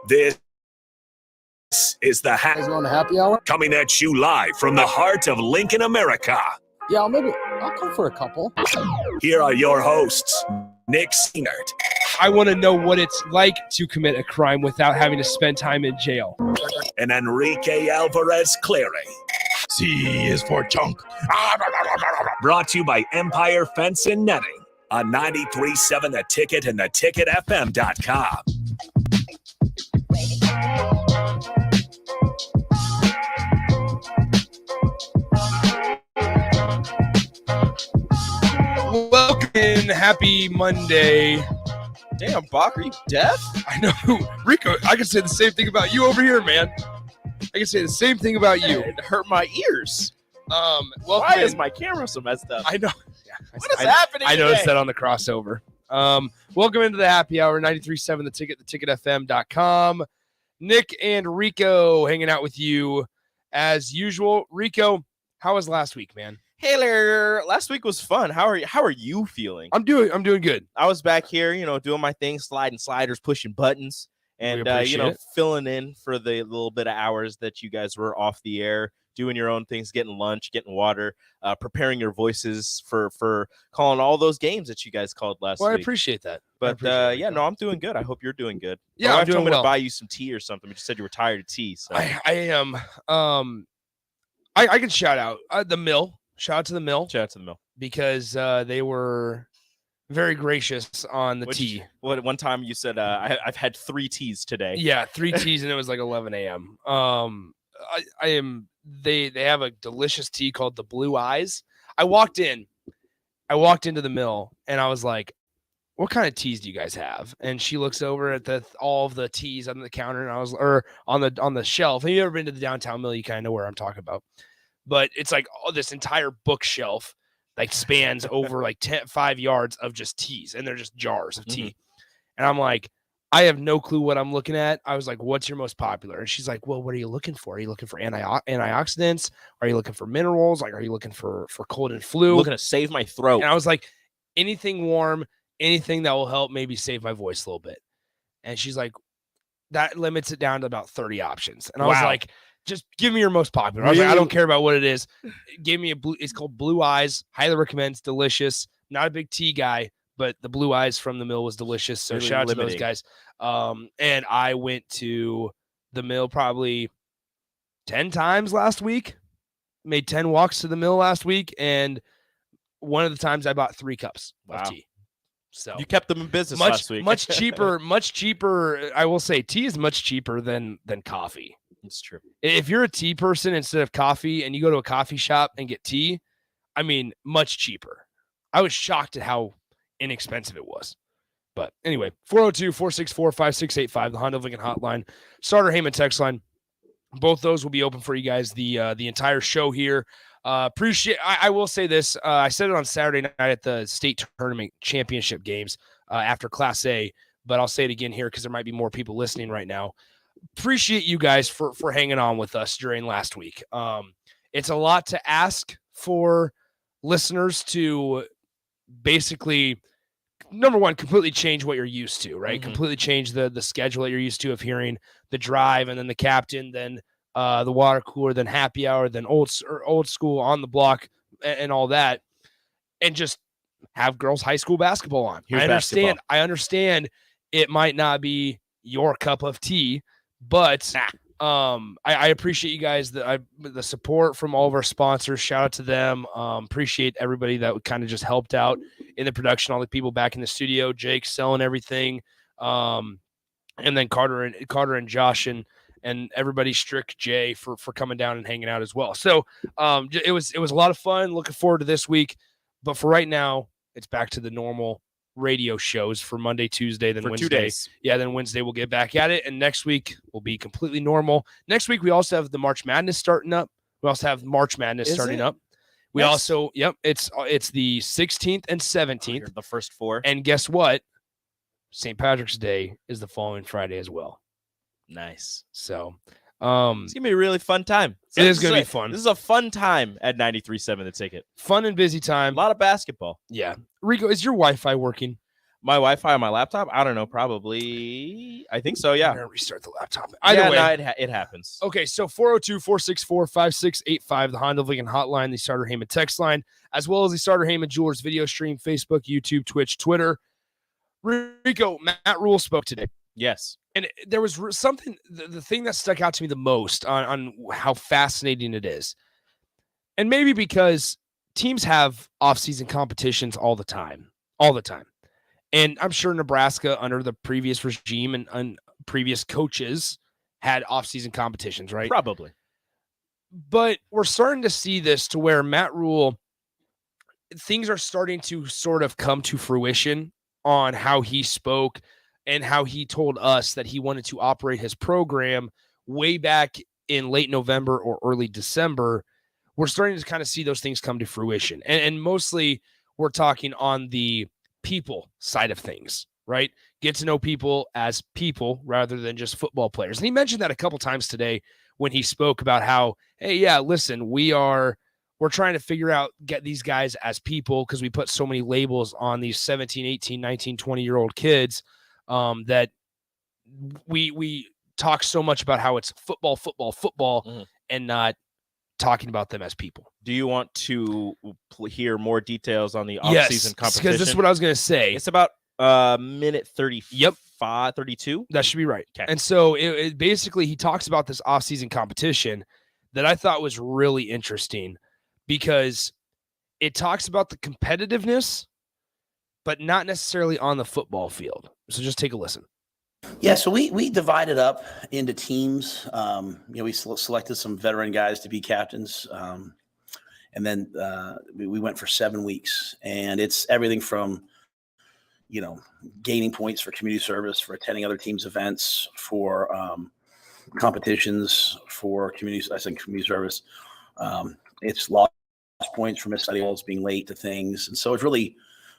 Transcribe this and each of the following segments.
This is the Guys going to happy hour? coming at you live from the heart of Lincoln, America. Yeah, I'll come for a couple. Here are your hosts, Nick Seinert I want to know what it's like to commit a crime without having to spend time in jail. and Enrique Alvarez Clary. C is for chunk. Brought to you by Empire Fence and Netting on 93.7 The Ticket and theticketfm.com. Welcome in. Happy Monday. Damn, Bach, are you deaf? I know, Rico, I can say the same thing about you over here, man. I can say the same thing about you. It hurt my ears. Welcome Why in. is my camera so messed up? I know. What is happening I noticed today? that on the crossover. Welcome into the happy hour, 93.7 The Ticket, theticketfm.com. Nick and Rico hanging out with you as usual. Rico, how was last week, man? Hey there. Last week was fun. How are you feeling? I'm doing good. I was back here, doing my thing, sliding sliders, pushing buttons, and appreciate it. filling in for the little bit of hours that you guys were off the air, doing your own things, getting lunch, getting water, preparing your voices for calling all those games that you guys called last Well, I week. appreciate that. But I'm doing good. I hope you're doing good. Yeah, My I'm wife doing told me well. to buy you some tea or something. But you said you were tired of tea. So I am. I can shout out the mill. Shout out to the mill shout out to the mill. because they were very gracious on the tea. One time you said I've had 3 teas today. Yeah, 3 teas and it was like 11 a.m. I am. They have a delicious tea called the Blue Eyes. I walked into the mill and I was like, "What kind of teas do you guys have?" And she looks over at all of the teas on the counter and on the shelf. Have you ever been to the downtown mill? You kind of know where I'm talking about. But it's like this entire bookshelf like spans over like 5 yards of just teas, and they're just jars of tea. Mm-hmm. And I'm like, I have no clue what I'm looking at. I was like, "What's your most popular?" And she's like, "Well, what are you looking for? Are you looking for antioxidants? Are you looking for minerals? Like, are you looking for cold and flu?" Looking to save my throat. And I was like, anything warm, anything that will help maybe save my voice a little bit. And she's like, that limits it down to about 30 options. And I was like, just give me your most popular. I was like, I don't care about what it is. Give me it's called Blue Eyes. Highly recommend. It's delicious. Not a big tea guy, but the Blue Eyes from the mill was delicious. So Really shout out limiting. to those guys. And I went to the mill probably 10 times last week. Made 10 walks to the mill last week. And one of the times I bought 3 cups of tea. So you kept them in business last week. much cheaper. I will say tea is much cheaper than coffee. It's true. If you're a tea person instead of coffee and you go to a coffee shop and get tea, I mean, much cheaper. I was shocked at how inexpensive it was. But anyway, 402-464-5685, the Honda of Lincoln hotline, Starter Heyman text line. Both those will be open for you guys the entire show here. I will say this. I said it on Saturday night at the state tournament championship games after Class A, but I'll say it again here because there might be more people listening right now. Appreciate you guys for hanging on with us during last week. It's a lot to ask for listeners to basically, number one, completely change what you're used to, right? Mm-hmm. Completely change the schedule that you're used to of hearing the drive and then the captain, then the water cooler, then happy hour, then old school on the block and all that, and just have girls high school basketball on. I understand it might not be your cup of tea, but I appreciate you guys, the support from all of our sponsors. Shout out to them. Appreciate everybody that kind of just helped out in the production, all the people back in the studio, Jake selling everything, and then Carter and Josh and everybody, Strick, Jay for coming down and hanging out as well. So it was a lot of fun. Looking forward to this week, but for right now, it's back to the normal radio shows for Monday, Tuesday, then Wednesday. 2 days. Yeah, then Wednesday we'll get back at it, and next week will be completely normal. Next week we also have the March Madness starting up. We also have March Madness starting up. We also, it's the 16th and 17th. The first 4. And guess what? St. Patrick's Day is the following Friday as well. Nice. So it's gonna be a really fun time. It is gonna be fun. This is a fun time at 93.7 The Ticket. Fun and busy time. A lot of basketball. Yeah. Rico, is your Wi-Fi working? My Wi-Fi on my laptop? I don't know. Probably. I think so. I'm Yeah. gonna restart the laptop. Either way. No, it happens. Okay, so 402-464-5685, the Honda Lincoln hotline, the Starter Heyman text line, as well as the Starter Heyman Jewelers video stream, Facebook, YouTube, Twitch, Twitter. Rico, Matt Rhule spoke today. Yes. And there was something, the thing that stuck out to me the most on how fascinating it is. And maybe because teams have off-season competitions all the time. And I'm sure Nebraska, under the previous regime and previous coaches, had off-season competitions, right? Probably. But we're starting to see this to where Matt Rhule, things are starting to sort of come to fruition on how he spoke and how he told us that he wanted to operate his program way back in late November or early December. We're starting to kind of see those things come to fruition. And mostly we're talking on the people side of things, right? Get to know people as people rather than just football players. And he mentioned that a couple times today when he spoke about how, hey, yeah, listen, we're trying to figure out, get these guys as people because we put so many labels on these 17, 18, 19, 20-year-old kids that we talk so much about how it's football, and not talking about them as people. Do you want to hear more details on the off-season competition? Because this is what I was going to say. It's about minute 35, Yep. 32. That should be right. Okay. And so it basically, he talks about this off-season competition that I thought was really interesting because it talks about the competitiveness, but not necessarily on the football field. So just take a listen. Yeah, so we divided up into teams. We selected some veteran guys to be captains, and then we went for 7 weeks. And it's everything from, gaining points for community service, for attending other teams' events, for competitions, for community service. It's lost points for missed study halls, being late to things, and so it's really.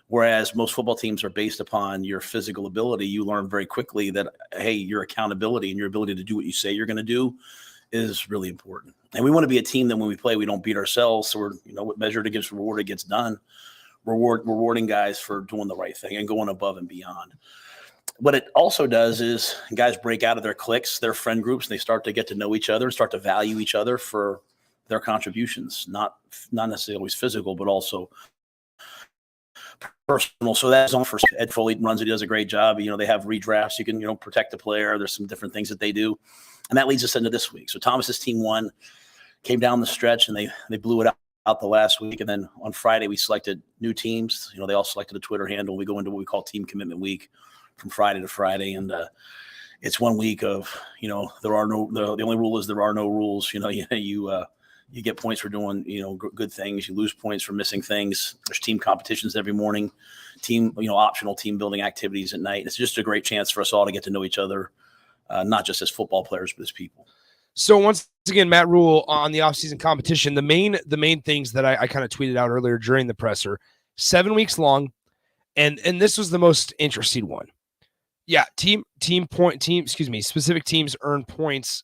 Whereas most football teams are based upon your physical ability, you learn very quickly that, hey, your accountability and your ability to do what you say you're going to do is really important. And we want to be a team that when we play, we don't beat ourselves. So we're, measured against reward, it gets done. Rewarding guys for doing the right thing and going above and beyond. What it also does is guys break out of their cliques, their friend groups, and they start to get to know each other and start to value each other for their contributions, not necessarily always physical, but also personal. So that's on for Ed Foley runs it. He does a great job. They have redrafts. You can, protect the player. There's some different things that they do. And that leads us into this week. So Thomas's team won, came down the stretch, and they blew it out the last week. And then on Friday, we selected new teams. They all selected a Twitter handle. We go into what we call Team Commitment Week from Friday to Friday. And it's 1 week of, the only rule is there are no rules. You get points for doing, good things. You lose points for missing things. There's team competitions every morning, optional team building activities at night. It's just a great chance for us all to get to know each other, not just as football players, but as people. So once again, Matt Rhule on the offseason competition, the main things that I kind of tweeted out earlier during the presser, 7 weeks long. And this was the most interesting one. Yeah. Specific teams earn points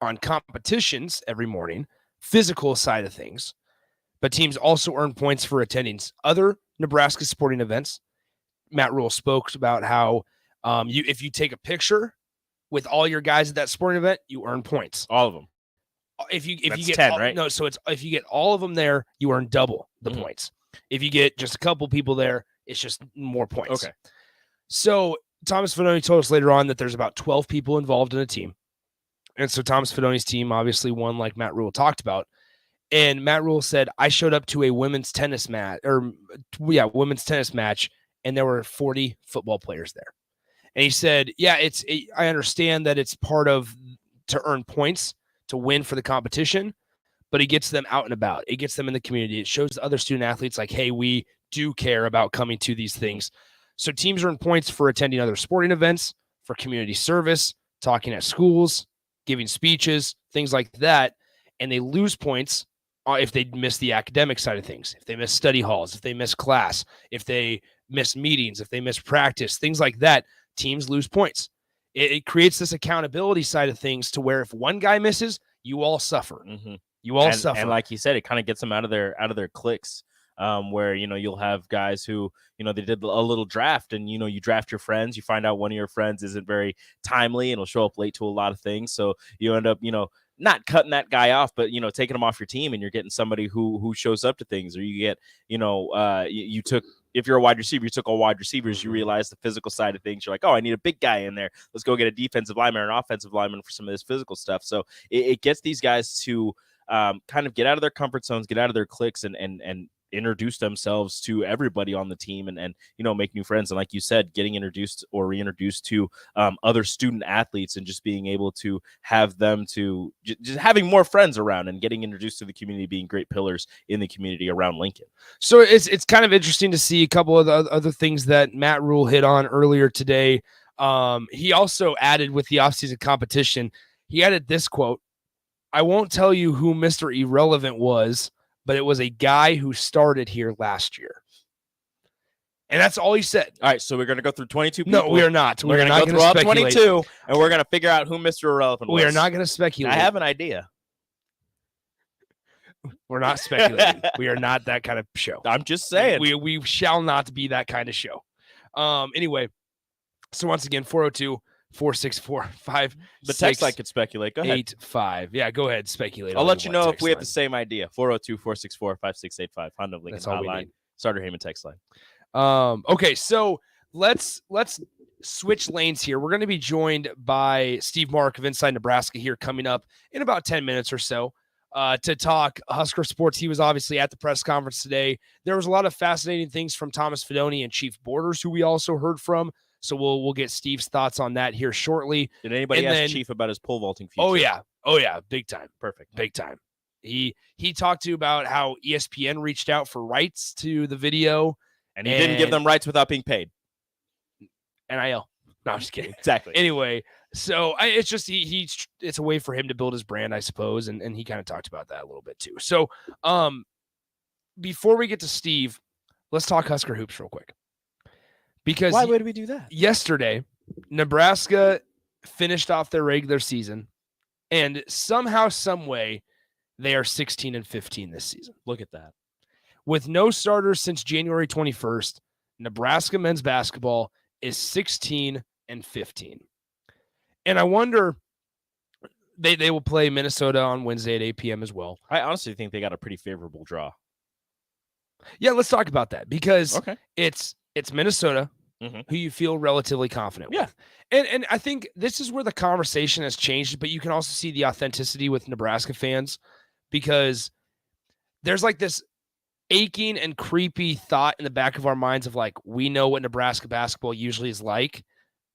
on competitions every morning. Physical side of things, but teams also earn points for attending other Nebraska sporting events. Matt Rhule spoke about how if you take a picture with all your guys at that sporting event, you earn points. All of them. If you That's get 10, all, right? No, so it's if you get all of them there, you earn double the points. If you get just a couple people there, it's just more points. Okay. So Thomas Fidone told us later on that there's about 12 people involved in a team. And so Thomas Fidone's team obviously won, like Matt Rhule talked about. And Matt Rhule said, I showed up to a women's tennis match, and there were 40 football players there. And he said, I understand that it's part of to earn points to win for the competition, but it gets them out and about. It gets them in the community. It shows the other student athletes like, hey, we do care about coming to these things. So teams earn points for attending other sporting events, for community service, talking at schools, giving speeches, things like that, and they lose points if they miss the academic side of things, if they miss study halls, if they miss class, if they miss meetings, if they miss practice, things like that, teams lose points. It creates this accountability side of things to where if one guy misses, you all suffer. Mm-hmm. You all suffer. And like you said, it kind of gets them out of their cliques. where, you'll have guys who, they did a little draft and, you draft your friends, you find out one of your friends isn't very timely and will show up late to a lot of things. So you end up, not cutting that guy off, but, taking him off your team, and you're getting somebody who shows up to things. Or you get, you took, if you're a wide receiver, you took all wide receivers, you realize the physical side of things. You're like, oh, I need a big guy in there. Let's go get a defensive lineman or an offensive lineman for some of this physical stuff. So it gets these guys to kind of get out of their comfort zones, get out of their cliques, and introduce themselves to everybody on the team, and make new friends. And like you said, getting introduced or reintroduced to other student athletes, and just being able to have them to just having more friends around, and getting introduced to the community, being great pillars in the community around Lincoln. So it's kind of interesting to see a couple of the other things that Matt Rhule hit on earlier today. He also added, with the offseason competition, he added this quote: "I won't tell you who Mr. Irrelevant was, but it was a guy who started here last year." And that's all he said. All right, so we're going to go through 22 people. No, we are not. We're going to go through all 22, and we're going to figure out who Mr. Irrelevant was. We are not going to speculate. I have an idea. We're not speculating. We are not that kind of show. I'm just saying. We shall not be that kind of show. Anyway, so once again, 402-464-5. The text line could speculate. Go ahead. 8-5. Yeah, go ahead. Speculate. I'll let you know if we have the same idea. 402-464-5685. Honda of Lincoln Hotline. Starter Heyman text line. Okay, so let's switch lanes here. We're going to be joined by Steve Marik of Inside Nebraska here coming up in about 10 minutes or so to talk Husker sports. He was obviously at the press conference today. There was a lot of fascinating things from Thomas Fidoni and Chief Borders, who we also heard from. So we'll get Steve's thoughts on that here shortly. Did anybody ask Chief about his pole vaulting future? Oh yeah, big time. Perfect. Big time. He talked to you about how ESPN reached out for rights to the video. And he didn't give them rights without being paid. NIL. No, I'm just kidding. Exactly. Anyway, so it's just it's a way for him to build his brand, I suppose, and he kind of talked about that a little bit too. So, before we get to Steve, let's talk Husker hoops real quick. Because why would we do that? Yesterday, Nebraska finished off their regular season, and somehow, some way, they are 16-15 this season. Look at that. With no starters since January 21st, Nebraska men's basketball is 16-15. And I wonder, they will play Minnesota on Wednesday at 8 p.m. as well. I honestly think they got a pretty favorable draw. Yeah, let's talk about that, because it's Minnesota, who you feel relatively confident with. And I think this is where the conversation has changed, but you can also see the authenticity with Nebraska fans, because there's like this aching and creepy thought in the back of our minds of like, we know what Nebraska basketball usually is like,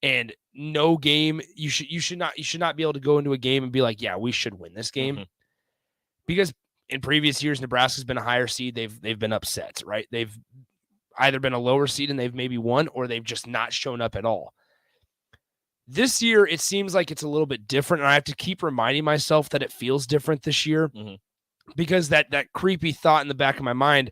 and no game you should not be able to go into a game and be like, yeah, we should win this game, because in previous years Nebraska's been a higher seed, they've been upset, right? They've either been a lower seed and they've maybe won, or they've just not shown up at all. This year it seems like it's a little bit different, and I have to keep reminding myself that it feels different this year. Because that creepy thought in the back of my mind,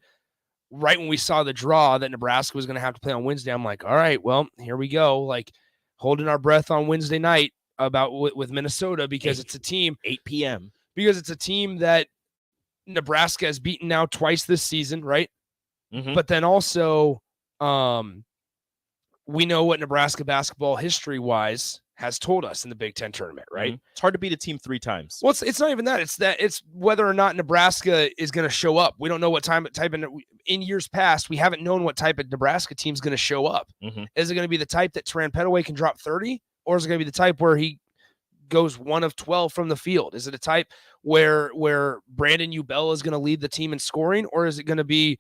right when we saw the draw that Nebraska was going to have to play on Wednesday, I'm like, all right, well, here we go. Like, holding our breath on Wednesday night about with Minnesota, because it's a team 8 p.m. because it's a team that Nebraska has beaten now twice this season, right? But then also, we know what Nebraska basketball history-wise has told us in the Big Ten tournament, right? It's hard to beat a team 3 times. Well, it's not even that. It's whether or not Nebraska is going to show up. We don't know what type in years past, we haven't known what type of Nebraska team is going to show up. Is it going to be the type that Teran Petaway can drop 30, or is it going to be the type where he goes 1 of 12 from the field? Is it a type where Brandon Ubell is going to lead the team in scoring, or is it going to be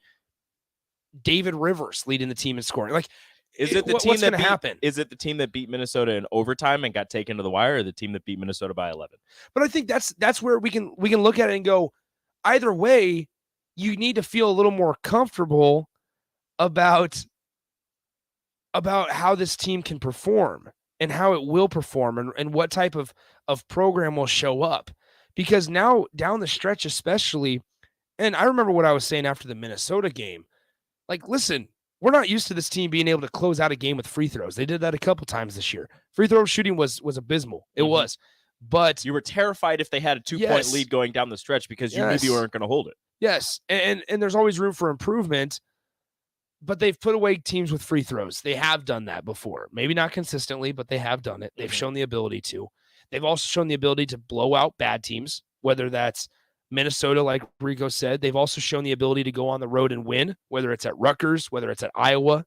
David Rivers leading the team in scoring? Like, is it the team that happen? Is it the team that beat Minnesota in overtime and got taken to the wire, or the team that beat Minnesota by 11? But I think that's where we can look at it and go, either way, you need to feel a little more comfortable about how this team can perform and how it will perform, and what type of program will show up. Because now down the stretch especially, and I remember what I was saying after the Minnesota game, like, listen, we're not used to this team being able to close out a game with free throws. They did that a couple times this year. Free throw shooting was abysmal. It was. But you were terrified if they had a 2-point lead going down the stretch, because you knew you weren't going to hold it. Yes, and there's always room for improvement, but they've put away teams with free throws. They have done that before. Maybe not consistently, but they have done it. They've shown the ability to. They've also shown the ability to blow out bad teams, whether that's Minnesota, like Rico said. They've also shown the ability to go on the road and win, whether it's at Rutgers, whether it's at Iowa.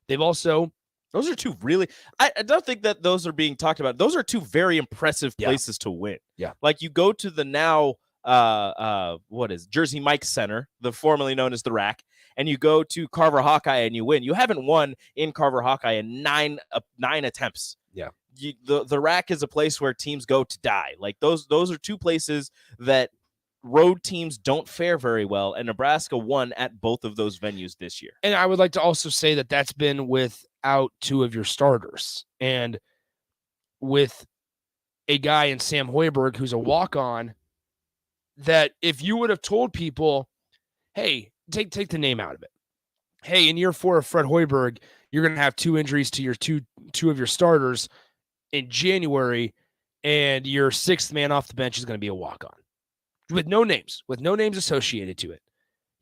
They've also Those are two really, I don't think that those are being talked about. Those are two very impressive places to win. Yeah. Like you go to the now, Jersey Mike Center, the formerly known as the Rack, and you go to Carver Hawkeye and you win. You haven't won in Carver Hawkeye in nine attempts. Yeah. The Rack is a place where teams go to die. Like those are two places that road teams don't fare very well, and Nebraska won at both of those venues this year. And I would like to also say that that's been without two of your starters, and with a guy in Sam Hoiberg who's a walk-on, that if you would have told people, hey, take the name out of it. Hey, in year 4 of Fred Hoiberg, you're going to have 2 injuries to your two of your starters in January, and your 6th man off the bench is going to be a walk-on with no names associated to it.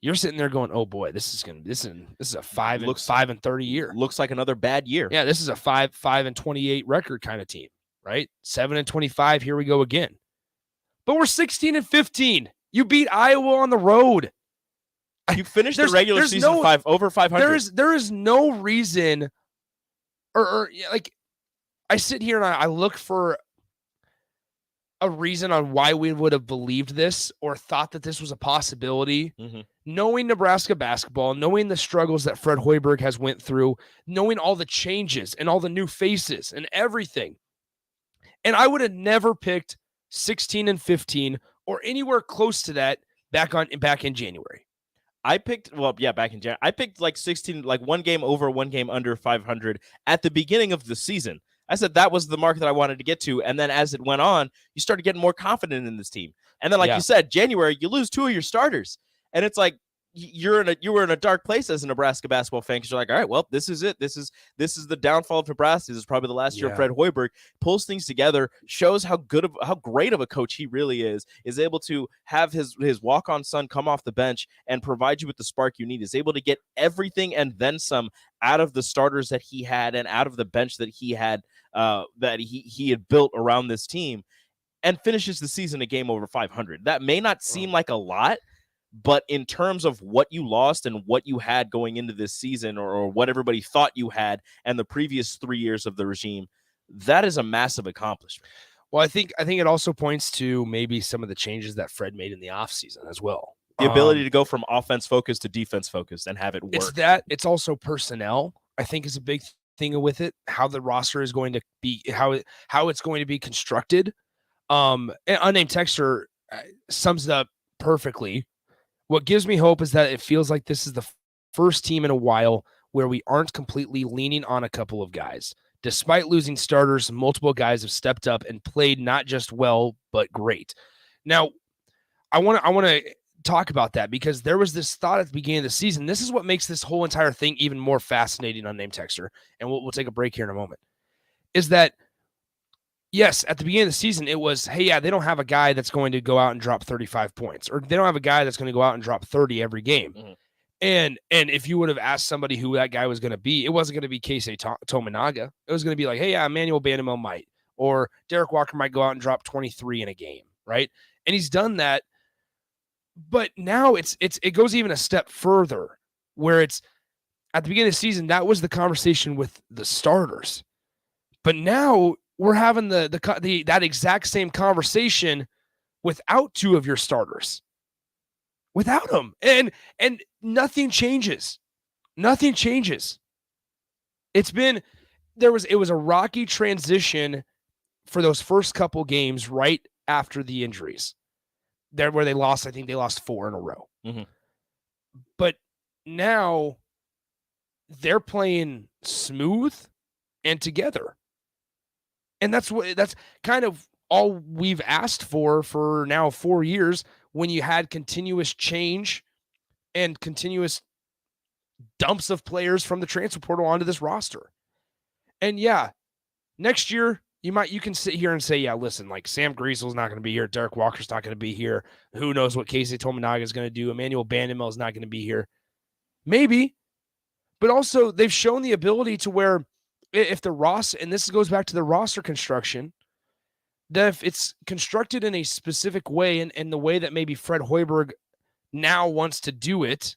You're sitting there going, "Oh boy, this is a 5 and 30 year. Looks like another bad year." Yeah, this is a 5 and 28 record kind of team, right? 7 and 25. Here we go again. But we're 16 and 15. You beat Iowa on the road. You finished the regular season over 500. There is no reason, or like, I sit here and I look for a reason on why we would have believed this or thought that this was a possibility. Mm-hmm. Knowing Nebraska basketball, knowing the struggles that Fred Hoiberg has went through, knowing all the changes and all the new faces and everything. And I would have never picked 16 and 15 or anywhere close to that back in January. I picked, back in January. I picked like 16, like 1 game over, 1 game under 500 at the beginning of the season. I said that was the mark that I wanted to get to. And then as it went on, you started getting more confident in this team. And then, like you said, January, you lose 2 of your starters. And it's like, you were in a dark place as a Nebraska basketball fan, because you're like, all right, well, this is it. This is the downfall of Nebraska. This is probably the last year of Fred Hoiberg. Pulls things together, shows how great of a coach he really is able to have his walk-on son come off the bench and provide you with the spark you need, is able to get everything and then some out of the starters that he had and out of the bench that he had, that he had built around this team, and finishes the season a game over 500. That may not seem like a lot, but in terms of what you lost and what you had going into this season, or what everybody thought you had and the previous 3 years of the regime, that is a massive accomplishment. Well, I think it also points to maybe some of the changes that Fred made in the offseason as well. The ability to go from offense focused to defense focused and have it work. It's also personnel, I think, is a big thing with it, how the roster is going to be, how it's going to be constructed. And Unnamed Texter sums it up perfectly. What gives me hope is that it feels like this is the first team in a while where we aren't completely leaning on a couple of guys. Despite losing starters, multiple guys have stepped up and played not just well, but great. Now, I want to talk about that, because there was this thought at the beginning of the season. This is what makes this whole entire thing even more fascinating, Unnamed Texter, and we'll take a break here in a moment, is that, yes, at the beginning of the season, it was, hey, yeah, they don't have a guy that's going to go out and drop 35 points, or they don't have a guy that's going to go out and drop 30 every game. Mm-hmm. And if you would have asked somebody who that guy was going to be, it wasn't going to be Keisei Tominaga. It was going to be like, hey, yeah, Emmanuel Bandamel might, or Derek Walker might go out and drop 23 in a game, right? And he's done that. But now it goes even a step further, where it's at the beginning of the season, that was the conversation with the starters. But now we're having that exact same conversation without 2 of your starters, without them, and nothing changes. Nothing changes. It was a rocky transition for those first couple games right after the injuries. There where they lost, I think they lost 4 in a row. Mm-hmm. But now they're playing smooth and together. And that's kind of all we've asked for now 4 years, when you had continuous change and continuous dumps of players from the transfer portal onto this roster. And yeah, next year, You can sit here and say, yeah, listen, like Sam Griesel's not going to be here. Derek Walker's not going to be here. Who knows what Casey Tominaga is going to do? Emmanuel Bandemel is not going to be here. Maybe. But also, they've shown the ability to where if the roster, and this goes back to the roster construction, that if it's constructed in a specific way and the way that maybe Fred Hoiberg now wants to do it,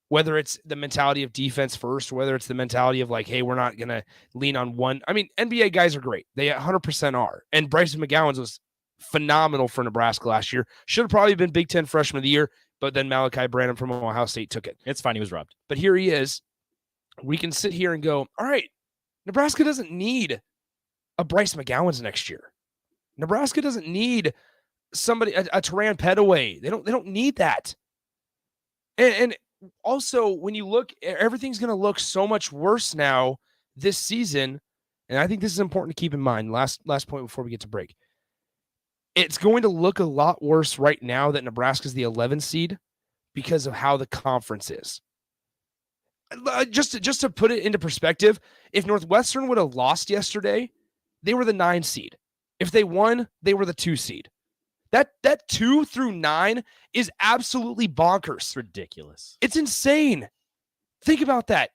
whether it's the mentality of defense first, whether it's the mentality of like, hey, we're not going to lean on one. I mean, NBA guys are great. They 100% are. And Bryson McGowan's was phenomenal for Nebraska last year. Should have probably been Big Ten Freshman of the Year, but then Malachi Branham from Ohio State took it. It's fine. He was robbed. But here he is. We can sit here and go, all right, Nebraska doesn't need a Bryce McGowan's next year. Nebraska doesn't need somebody, a Teran Petaway. They don't need that. And also, when you look, everything's going to look so much worse now this season, and I think this is important to keep in mind. Last point before we get to break. It's going to look a lot worse right now that Nebraska's the 11 seed because of how the conference is. Just to put it into perspective, if Northwestern would have lost yesterday, they were the 9 seed. If they won, they were the 2 seed. That 2 through 9 is absolutely bonkers. It's ridiculous. It's insane. Think about that.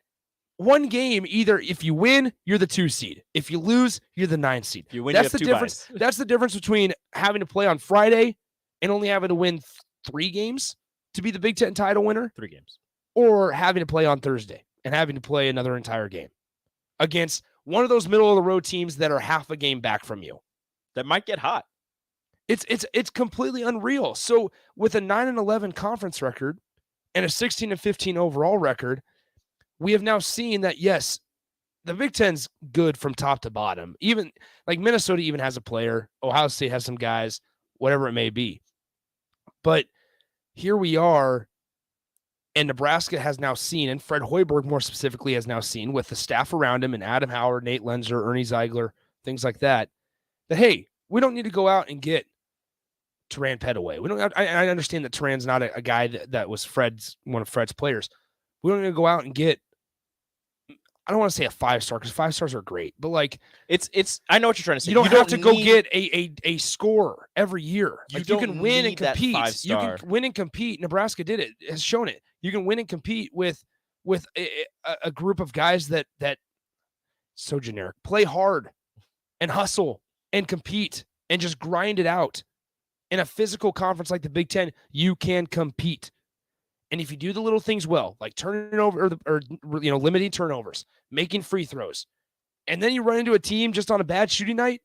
One game, either if you win, you're the 2 seed. If you lose, you're the 9 seed. If you win, that's you have the 2 difference. buys. That's the difference between having to play on Friday and only having to win 3 games to be the Big Ten title winner, 3 games, or having to play on Thursday and having to play another entire game against one of those middle of the road teams that are half a game back from you. That might get hot. It's completely unreal. So with a 9-11 conference record and a 16-15 overall record, we have now seen that, yes, the Big Ten's good from top to bottom. Even like Minnesota even has a player. Ohio State has some guys, whatever it may be. But here we are, and Nebraska has now seen, and Fred Hoiberg more specifically has now seen with the staff around him and Adam Howard, Nate Lenzer, Ernie Ziegler, things like that, that, hey, we don't need to go out and get Teran Petaway. We don't. I understand that Teran's not a guy that was one of Fred's players. We don't need to go out and get. I don't want to say a 5-star because 5 stars are great, but like it's. I know what you're trying to say. You don't have to go get a scorer every year. You can win and compete. 5-star. You can win and compete. Nebraska did it. Has shown it. You can win and compete with a group of guys that so generic. Play hard and hustle and compete and just grind it out. In a physical conference like the Big Ten, you can compete. And if you do the little things well, like turning over or limiting turnovers, making free throws, and then you run into a team just on a bad shooting night,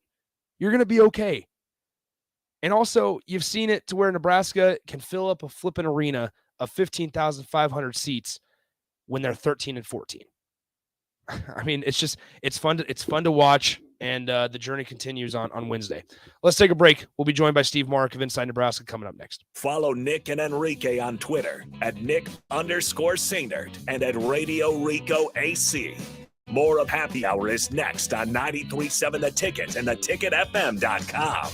you're going to be okay. And also, you've seen it to where Nebraska can fill up a flipping arena of 15,500 seats when they're 13-14. I mean, it's fun to watch. And the journey continues on Wednesday. Let's take a break. We'll be joined by Steve Marik of Inside Nebraska coming up next. Follow Nick and Enrique on Twitter at Nick_Sainert and at Radio Rico AC. More of Happy Hour is next on 93.7 The Ticket and theticketfm.com.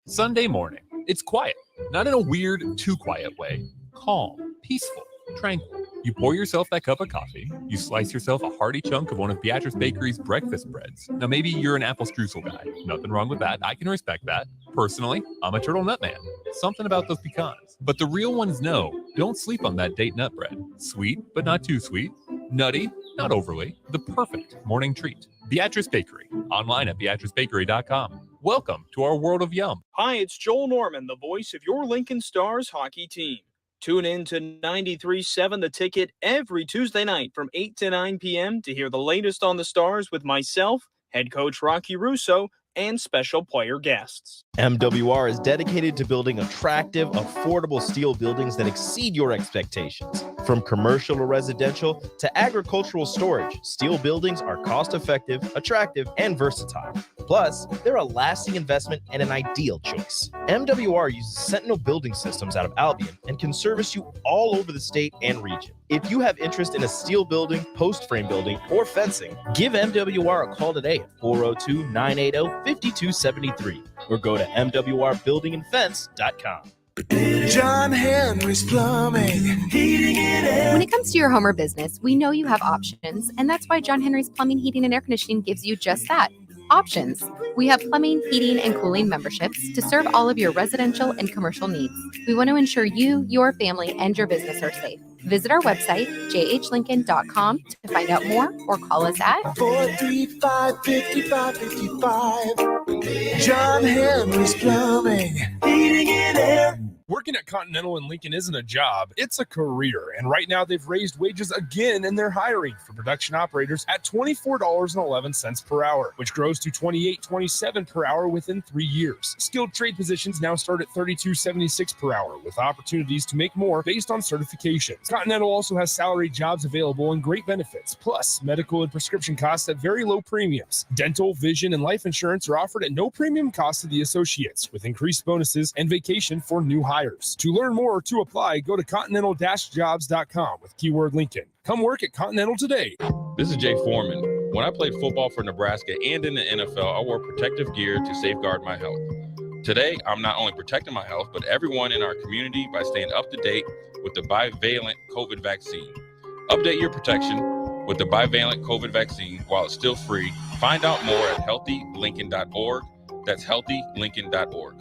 Sunday morning. It's quiet, not in a weird, too quiet way. Calm, peaceful, tranquil. You pour yourself that cup of coffee. You slice yourself a hearty chunk of one of Beatrice Bakery's breakfast breads. Now, maybe you're an apple streusel guy. Nothing wrong with that. I can respect that. Personally, I'm a turtle nut man. Something about those pecans. But the real ones know, don't sleep on that date nut bread. Sweet, but not too sweet. Nutty, not overly. The perfect morning treat. Beatrice Bakery. Online at beatricebakery.com. Welcome to our world of yum. Hi, it's Joel Norman, the voice of your Lincoln Stars hockey team. Tune in to 93.7 The Ticket every Tuesday night from 8 to 9 p.m. to hear the latest on the Stars with myself, head coach Rocky Russo, and special player guests. MWR is dedicated to building attractive, affordable steel buildings that exceed your expectations. From commercial or residential to agricultural storage, steel buildings are cost-effective, attractive, and versatile. Plus, they're a lasting investment and an ideal choice. MWR uses Sentinel Building Systems out of Albion and can service you all over the state and region. If you have interest in a steel building, post frame building, or fencing, give MWR a call today at 402-980-5273 or go to MWRbuildingandfence.com. John Henry's Plumbing, Heating and Air. When it comes to your home or business, we know you have options, and that's why John Henry's Plumbing, Heating, and Air Conditioning gives you just that. Options. We have plumbing, heating, and cooling memberships to serve all of your residential and commercial needs. We want to ensure you, your family, and your business are safe. Visit our website, jhlincoln.com, to find out more or call us at 435-5555. John Henry's Plumbing, Heating and Air. Working at Continental in Lincoln isn't a job, it's a career. And right now they've raised wages again and they're hiring for production operators at $24.11 per hour, which grows to $28.27 per hour within 3 years. Skilled trade positions now start at $32.76 per hour with opportunities to make more based on certifications. Continental also has salary jobs available and great benefits, plus medical and prescription costs at very low premiums. Dental, vision, and life insurance are offered at no premium cost to the associates, with increased bonuses and vacation for new hires. To learn more or to apply, go to continental-jobs.com with keyword Lincoln. Come work at Continental today. This is Jay Foreman. When I played football for Nebraska and in the NFL, I wore protective gear to safeguard my health. Today, I'm not only protecting my health, but everyone in our community by staying up to date with the bivalent COVID vaccine. Update your protection with the bivalent COVID vaccine while it's still free. Find out more at healthylincoln.org. That's healthylincoln.org.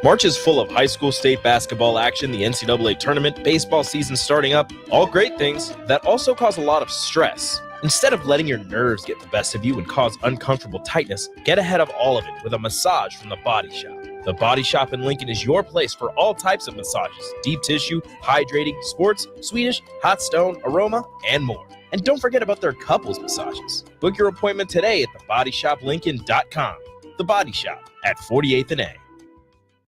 March is full of high school state basketball action, the NCAA tournament, baseball season starting up, all great things that also cause a lot of stress. Instead of letting your nerves get the best of you and cause uncomfortable tightness, get ahead of all of it with a massage from The Body Shop. The Body Shop in Lincoln is your place for all types of massages, deep tissue, hydrating, sports, Swedish, hot stone, aroma, and more. And don't forget about their couples massages. Book your appointment today at thebodyshoplincoln.com. The Body Shop at 48th and A.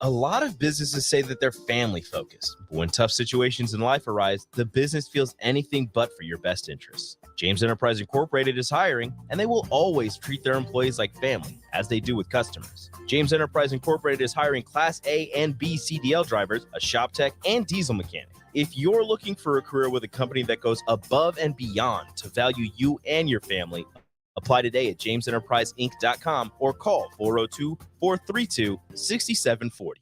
A lot of businesses say that they're family focused, but when tough situations in life arise, the business feels anything but for your best interests. James Enterprise Incorporated is hiring, and they will always treat their employees like family, as they do with customers. James Enterprise Incorporated is hiring Class A and B CDL drivers, a shop tech, and diesel mechanic. If you're looking for a career with a company that goes above and beyond to value you and your family, apply today at jamesenterpriseinc.com or call 402-432-6740.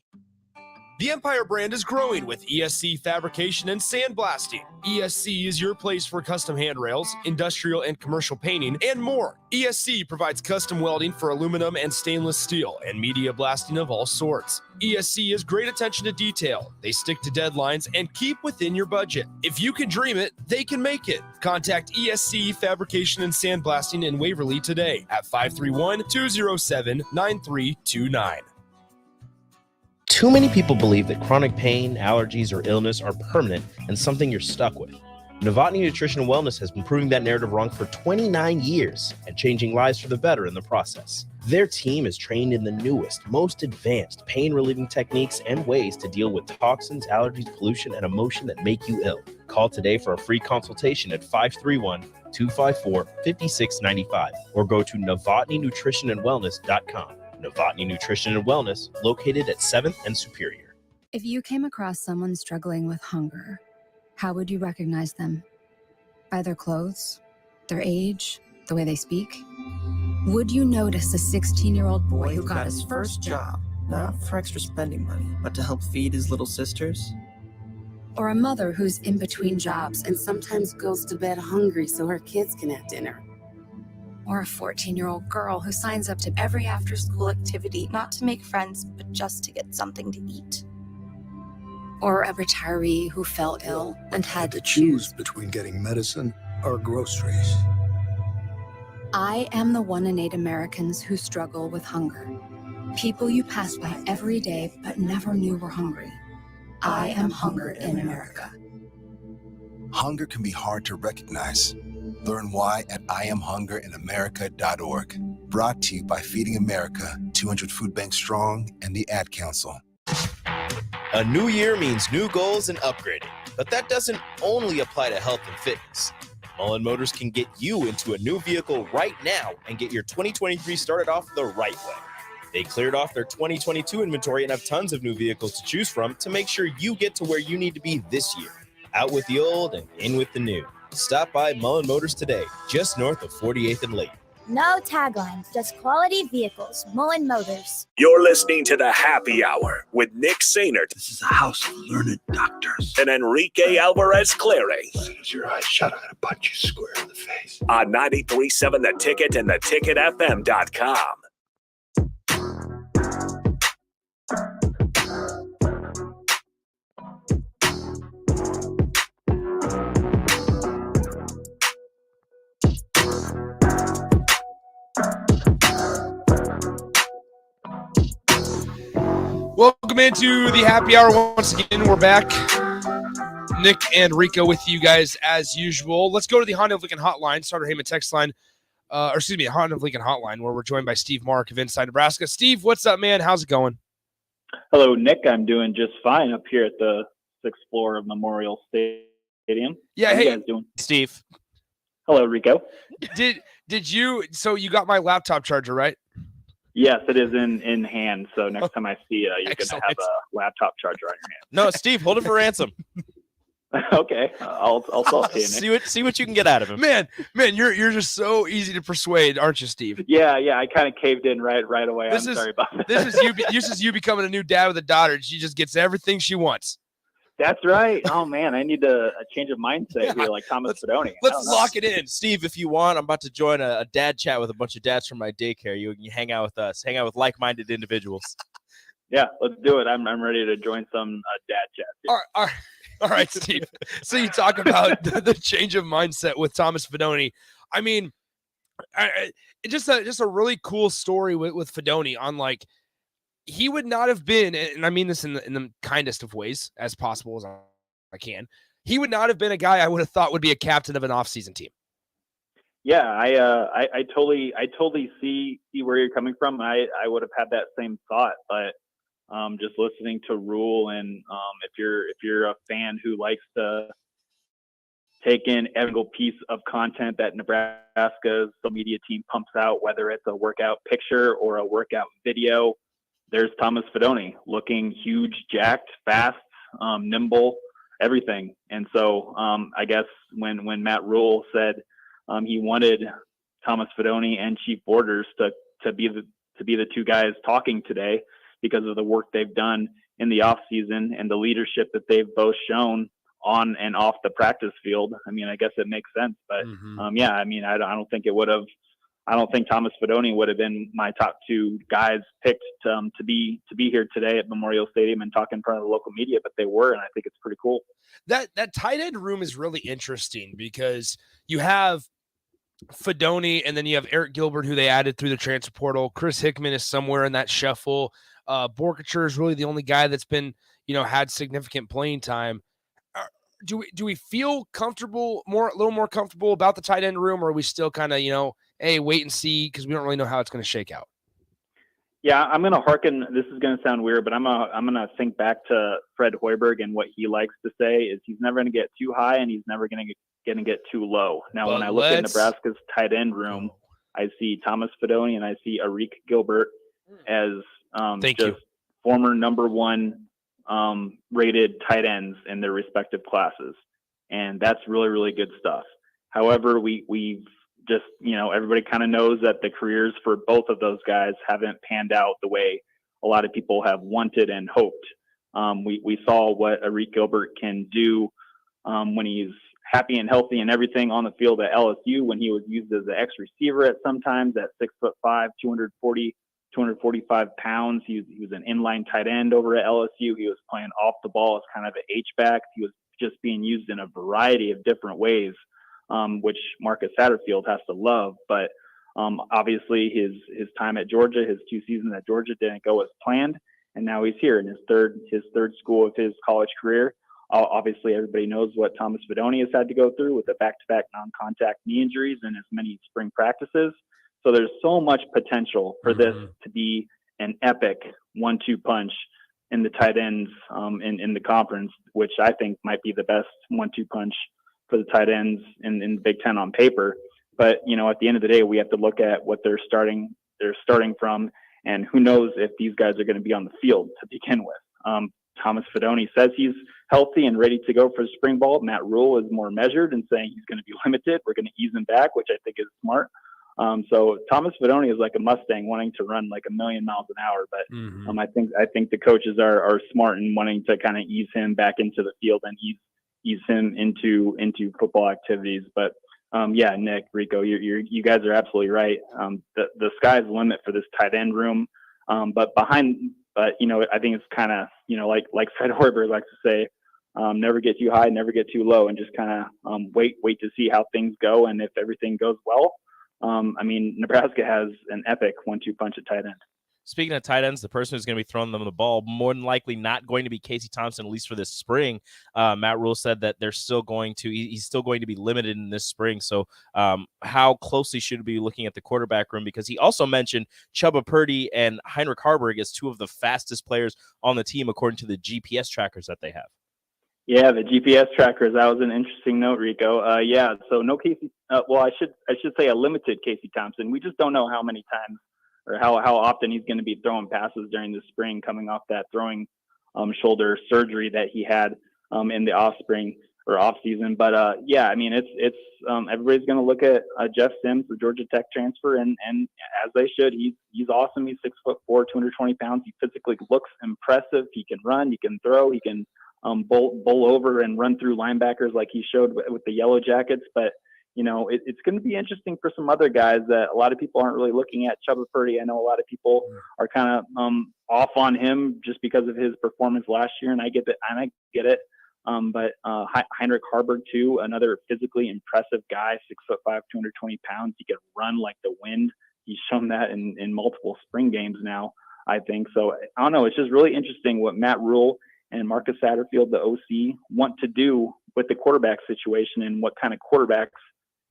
The Empire brand is growing with ESC fabrication and sandblasting. ESC is your place for custom handrails, industrial and commercial painting, and more. ESC provides custom welding for aluminum and stainless steel and media blasting of all sorts. ESC is great attention to detail. They stick to deadlines and keep within your budget. If you can dream it, they can make it. Contact ESC Fabrication and Sandblasting in Waverly today at 531-207-9329. Too many people believe that chronic pain, allergies, or illness are permanent and something you're stuck with. Novotny Nutrition and Wellness has been proving that narrative wrong for 29 years and changing lives for the better in the process. Their team is trained in the newest, most advanced pain-relieving techniques and ways to deal with toxins, allergies, pollution, and emotion that make you ill. Call today for a free consultation at 531-254-5695 or go to novotnynutritionandwellness.com. Novotny Nutrition and Wellness, located at 7th and Superior. If you came across someone struggling with hunger, how would you recognize them? By their clothes, their age, the way they speak? Would you notice a 16-year-old boy who got his first job, not for extra spending money, but to help feed his little sisters? Or a mother who's in between jobs and sometimes goes to bed hungry so her kids can have dinner? Or a 14-year-old girl who signs up to every after-school activity, not to make friends, but just to get something to eat? Or a retiree who fell ill and had to choose between getting medicine or groceries. I am the 1 in 8 Americans who struggle with hunger. People you pass by every day but never knew were hungry. I am hunger in America. Hunger can be hard to recognize. Learn why at IamHungerInAmerica.org. Brought to you by Feeding America, 200 Food Banks Strong, and the Ad Council. A new year means new goals and upgrading, but that doesn't only apply to health and fitness. Mullen Motors can get you into a new vehicle right now and get your 2023 started off the right way. They cleared off their 2022 inventory and have tons of new vehicles to choose from to make sure you get to where you need to be this year. Out with the old and in with the new. Stop by Mullen Motors today, just north of 48th and Lake. No taglines, just quality vehicles. Mullen Motors. You're listening to the Happy Hour with Nick Sainert. This is a house of learned doctors. And Enrique Alvarez Clary. As soon as your eyes shut, I'm going to punch you square in the face. On 93.7 The Ticket and theticketfm.com. Welcome into the happy hour once again. We're back. Nick and Rico with you guys as usual. Let's go to the Honda of Lincoln hotline, Starter Heyman text line, Honda of Lincoln hotline, where we're joined by Steve Marik of Inside Nebraska. Steve, what's up, man? How's it going? Hello, Nick. I'm doing just fine up here at the 6th floor of Memorial Stadium. Yeah, How hey, you guys doing? Steve. Hello, Rico. Did you? So you got my laptop charger, right? Yes, it is in hand. So next time I see you, you're going to have a laptop charger on your hand. No, Steve, hold it for ransom. Okay, I'll talk to you, Nick. See what you can get out of him. Man, you're just so easy to persuade, aren't you, Steve? Yeah, I kind of caved in right away. I'm sorry about that. This is you becoming a new dad with a daughter. She just gets everything she wants. That's right. Oh man, I need a change of mindset here, like Thomas Fedoni. Let's lock it in, Steve. If you want, I'm about to join a dad chat with a bunch of dads from my daycare. You hang out with us, hang out with like-minded individuals. Yeah, let's do it. I'm ready to join some dad chat. All right, Steve. So you talk about the change of mindset with Thomas Fedoni. I mean, just a really cool story with Fedoni on like. He would not have been, and I mean this in the kindest of ways as possible as I can. He would not have been a guy I would have thought would be a captain of an off-season team. Yeah, I totally see where you're coming from. I would have had that same thought, but just listening to Rhule and if you're a fan who likes to take in every single piece of content that Nebraska's social media team pumps out, whether it's a workout picture or a workout video. There's Thomas Fedoni looking huge, jacked, fast, nimble, everything. And so I guess when Matt Rhule said he wanted Thomas Fedoni and Chief Borders to be the two guys talking today because of the work they've done in the off season and the leadership that they've both shown on and off the practice field. I mean, I guess it makes sense, but I mean, I don't think it would have. I don't think Thomas Fedoni would have been my top two guys picked to be here today at Memorial Stadium and talk in front of the local media, but they were, and I think it's pretty cool. That tight end room is really interesting because you have Fedoni and then you have Eric Gilbert, who they added through the transfer portal. Chris Hickman is somewhere in that shuffle. Borkacher is really the only guy that's been, had significant playing time. Do we feel comfortable, a little more comfortable about the tight end room, or are we still kind of, hey, wait and see because we don't really know how it's going to shake out? Yeah, I'm going to hearken. This is going to sound weird, but I'm going to think back to Fred Hoiberg, and what he likes to say is he's never going to get too high and he's never going to get too low. Now, when I look at Nebraska's tight end room, I see Thomas Fedoni and I see Eric Gilbert as former number one rated tight ends in their respective classes. And that's really, really good stuff. However, we've just, everybody kind of knows that the careers for both of those guys haven't panned out the way a lot of people have wanted and hoped. We saw what Eric Gilbert can do when he's happy and healthy and everything on the field at LSU, when he was used as an X receiver at sometimes at 6'5", 245 pounds. He was an inline tight end over at LSU. He was playing off the ball as kind of an H-back. He was just being used in a variety of different ways, which Marcus Satterfield has to love. But obviously his time at Georgia, his 2 seasons at Georgia didn't go as planned. And now he's here in his third school of his college career. Obviously, everybody knows what Thomas Fedoni has had to go through with the back-to-back non-contact knee injuries and as many spring practices. So there's so much potential for this to be an epic 1-2 punch in the tight ends in the conference, which I think might be the best 1-2 punch for the tight ends in the Big Ten on paper. But, at the end of the day, we have to look at what they're starting from, and who knows if these guys are going to be on the field to begin with. Thomas Fedoni says he's healthy and ready to go for spring ball. Matt Rhule is more measured and saying he's going to be limited. We're going to ease him back, which I think is smart. So Thomas Fidone is like a Mustang wanting to run like 1,000,000 miles an hour. But I think the coaches are smart in wanting to kind of ease him back into the field and ease him into football activities. But yeah, Nick, Rico, you guys are absolutely right. The sky's the limit for this tight end room. But I think it's kind of, like Fred Hoiberg likes to say, never get too high, never get too low, and just kind of wait to see how things go. And if everything goes well, Nebraska has an epic 1-2 punch at tight end. Speaking of tight ends, the person who's going to be throwing them the ball more than likely not going to be Casey Thompson, at least for this spring. Matt Rhule said that he's still going to be limited in this spring. So how closely should we be looking at the quarterback room? Because he also mentioned Chubba Purdy and Heinrich Haarberg as two of the fastest players on the team, according to the GPS trackers that they have. Yeah, the GPS trackers. That was an interesting note, Rico. Yeah, so no Casey. Well, I should say a limited Casey Thompson. We just don't know how many times or how often he's going to be throwing passes during the spring, coming off that throwing shoulder surgery that he had in the off season. But yeah, it's everybody's going to look at Jeff Sims, the Georgia Tech transfer, and as they should. He's awesome. He's 6'4", 220 pounds. He physically looks impressive. He can run. He can throw. He can bowl over and run through linebackers like he showed with the Yellow Jackets. But it's going to be interesting for some other guys that a lot of people aren't really looking at. Chubba Purdy, I know a lot of people are kind of off on him just because of his performance last year, and I get it. But Heinrich Haarberg too, another physically impressive guy, 6'5", 220 pounds. He can run like the wind. He's shown that in multiple spring games now, I think. So I don't know. It's just really interesting what Matt Rhule and Marcus Satterfield, the OC, want to do with the quarterback situation and what kind of quarterbacks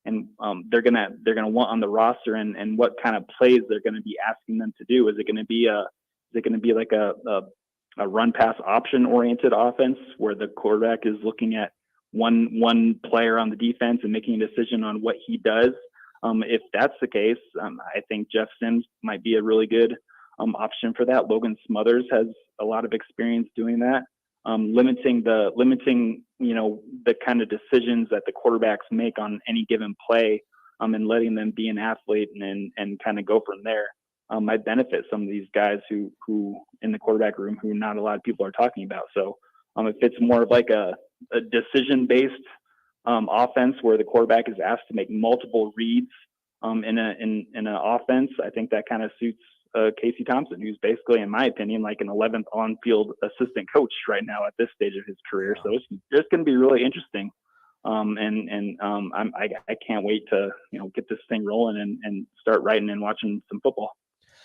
and they're gonna want on the roster and what kind of plays they're gonna be asking them to do. Is it gonna be like a run pass option oriented offense where the quarterback is looking at one player on the defense and making a decision on what he does? If that's the case, I think Jeff Sims might be a really good option for that. Logan Smothers has a lot of experience doing that. Limiting the kind of decisions that the quarterbacks make on any given play, and letting them be an athlete and kind of go from there, might benefit some of these guys who in the quarterback room who not a lot of people are talking about. So if it's more of like a decision based offense where the quarterback is asked to make multiple reads in an offense, I think that kind of suits Casey Thompson, who's basically, in my opinion, like an 11th on-field assistant coach right now at this stage of his career. So it's just going to be really interesting. I can't wait to get this thing rolling and start writing and watching some football.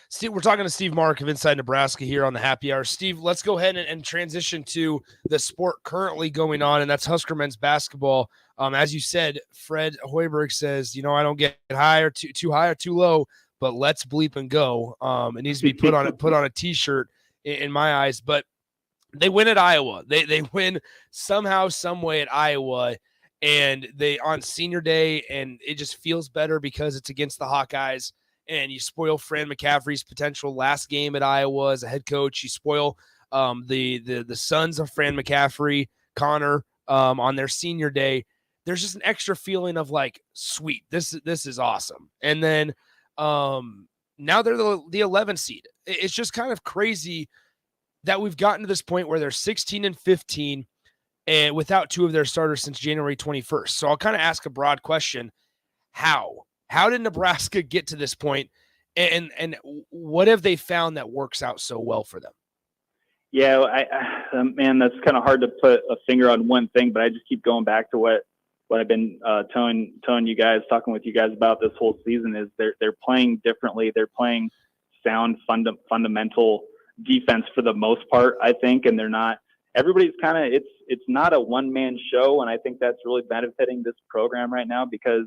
Steve, we're talking to Steve Marik of Inside Nebraska here on the Happy Hour. Steve, let's go ahead and transition to the sport currently going on, and that's Husker men's basketball. As you said, Fred Hoiberg says, I don't get high or too high or too low, but let's bleep and go. It needs to be put on a T-shirt in my eyes. But they win at Iowa. They win somehow, some way at Iowa, and they on senior day, and it just feels better because it's against the Hawkeyes. And you spoil Fran McCaffrey's potential last game at Iowa as a head coach. You spoil the sons of Fran McCaffrey, Connor, on their senior day. There's just an extra feeling of like, sweet, this is awesome. And then now they're the 11th seed. It's just kind of crazy that we've gotten to this point where they're 16-15 and without two of their starters since January 21st. So I'll kind of ask a broad question. How did Nebraska get to this point, and what have they found that works out so well for them? Yeah, man, that's kind of hard to put a finger on one thing, but I just keep going back to what I've been telling you guys, talking with you guys about this whole season is they're playing differently. They're playing sound fundamental defense for the most part, I think, and they're not. Everybody's kind of it's not a one-man show, and I think that's really benefiting this program right now because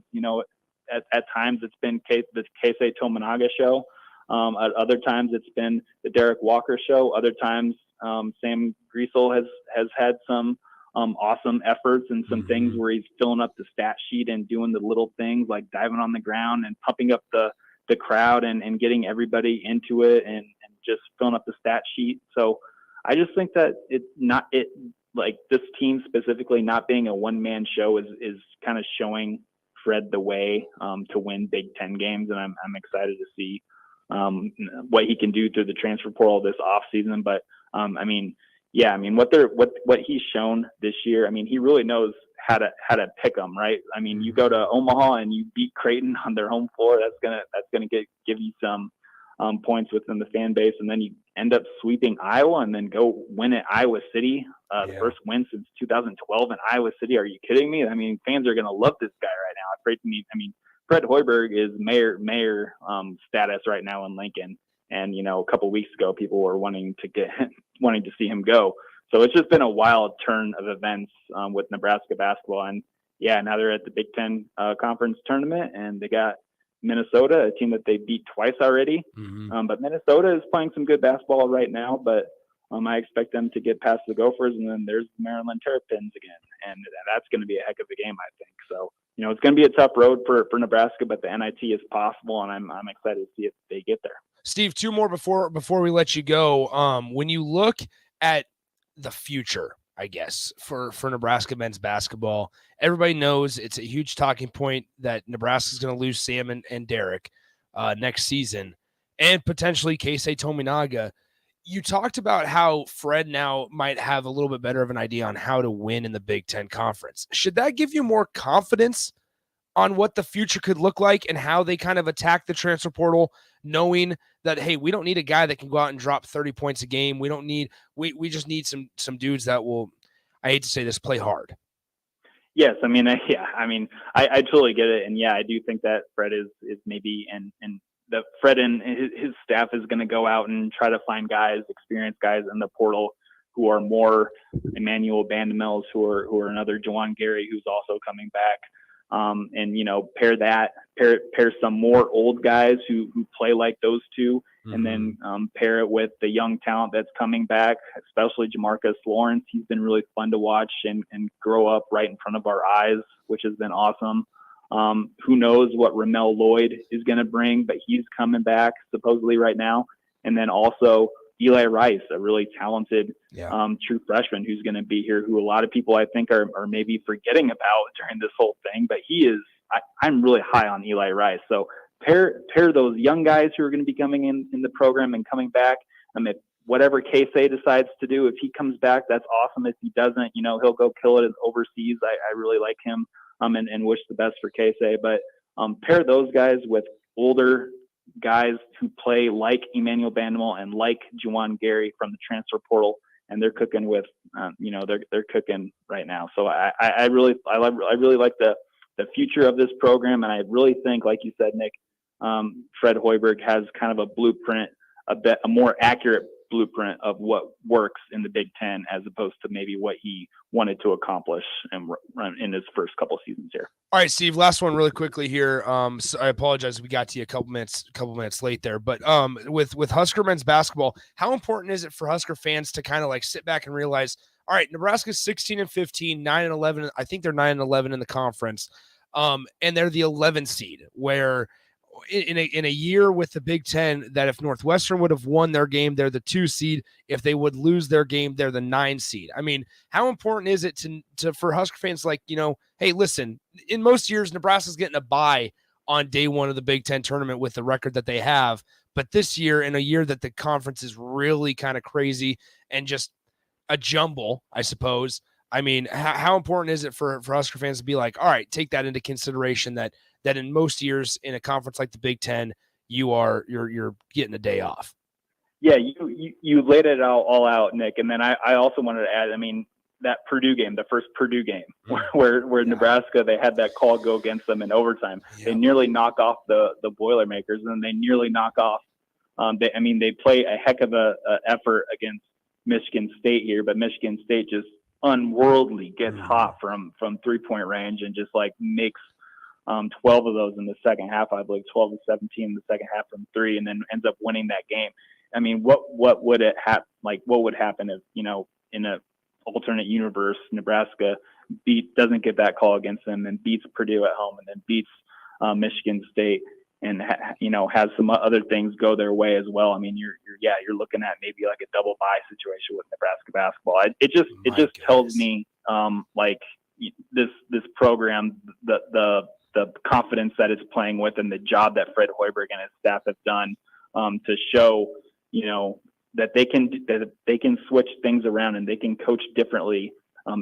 at times it's been the Keisei Tominaga show. At other times it's been the Derek Walker show. Other times Sam Griesel has had some awesome efforts and some things where he's filling up the stat sheet and doing the little things like diving on the ground and pumping up the crowd and getting everybody into it and just filling up the stat sheet. So I just think that like this team specifically not being a one-man show is kind of showing Fred the way to win Big Ten games, and I'm excited to see what he can do through the transfer portal this offseason. But what he's shown this year, I mean, he really knows how to pick them, right? I mean, you go to Omaha and you beat Creighton on their home floor. That's gonna give you some points within the fan base, and then you end up sweeping Iowa and then go win at Iowa City, the first win since 2012 in Iowa City. Are you kidding me? I mean, fans are gonna love this guy right now. Fred Hoiberg is mayor status right now in Lincoln, and a couple weeks ago people were wanting to see him go. So it's just been a wild turn of events with Nebraska basketball, and now they're at the Big Ten conference tournament, and they got Minnesota, a team that they beat twice already. But Minnesota is playing some good basketball right now, but I expect them to get past the Gophers, and then there's the Maryland Terrapins again, and that's going to be a heck of a game, I think. So it's going to be a tough road for Nebraska, but the NIT is possible, and I'm excited to see if they get there. Steve, two more before we let you go. When you look at the future, I guess, for Nebraska men's basketball, everybody knows it's a huge talking point that Nebraska's going to lose Sam and Derek next season, and potentially Keisei Tominaga. You talked about how Fred now might have a little bit better of an idea on how to win in the Big Ten Conference. Should that give you more confidence on what the future could look like and how they kind of attack the transfer portal, knowing that, hey, we don't need a guy that can go out and drop 30 points a game. We just need some dudes that will, I hate to say this, play hard. Yes. I totally get it. And I do think that Fred is maybe, and that Fred and his staff is going to go out and try to find experienced guys in the portal who are more Emmanuel Bandemels, who are another Juwan Gary, who's also coming back. Pair some more old guys who play like those two, and then pair it with the young talent that's coming back, especially Jamarcus Lawrence. He's been really fun to watch and grow up right in front of our eyes, which has been awesome. Who knows what Ramel Lloyd is going to bring, but he's coming back supposedly right now. And then also Eli Rice, a really talented true freshman who's going to be here, who a lot of people I think are maybe forgetting about during this whole thing, but he is. I'm really high on Eli Rice. So pair those young guys who are going to be coming in the program and coming back. If whatever Keisei decides to do, if he comes back, that's awesome. If he doesn't, he'll go kill it overseas. I really like him and wish the best for Keisei. But pair those guys with older guys who play like Emmanuel Bandemel and like Juwan Gary from the transfer portal, and they're cooking with, they're cooking right now. So I really like the future of this program, and I really think, like you said, Nick, Fred Hoiberg has kind of a blueprint, a more accurate blueprint of what works in the Big Ten as opposed to maybe what he wanted to accomplish in his first couple seasons here. All right, Steve, last one really quickly here. So I apologize, we got to you a couple minutes late there, but with Husker men's basketball, how important is it for Husker fans to kind of like sit back and realize, all right, Nebraska's 16-15, 9-11. I think they're 9-11 in the conference. And they're the 11 seed, where in a year with the Big Ten, that if Northwestern would have won their game, they're the 2 seed. If they would lose their game, they're the 9 seed. I mean, how important is it to for Husker fans, like, hey, listen, in most years, Nebraska's getting a bye on day one of the Big Ten tournament with the record that they have. But this year, in a year that the conference is really kind of crazy and just a jumble, I suppose. I mean, how important is it for Husker fans to be like, all right, take that into consideration that in most years in a conference like the Big Ten, you're getting a day off. Yeah, you laid it all out, Nick. And then I also wanted to add, that Purdue game, the first Purdue game, where Nebraska, they had that call go against them in overtime. Yeah. They nearly knock off the Boilermakers, and they nearly knock off. They play a heck of a effort against Michigan State here, but Michigan State just unworldly gets hot from 3-point range and just like makes 12 of those in the second half. I believe 12 to 17 in the second half from 3, and then ends up winning that game. What would it happen? Like, what would happen if, in a alternate universe, Nebraska doesn't get that call against them and beats Purdue at home, and then beats Michigan State, and has some other things go their way as well. You're looking at maybe like a double bye situation with Nebraska basketball. It just tells me like this program, the the confidence that it's playing with and the job that Fred Hoiberg and his staff have done to show, that they can switch things around and they can coach differently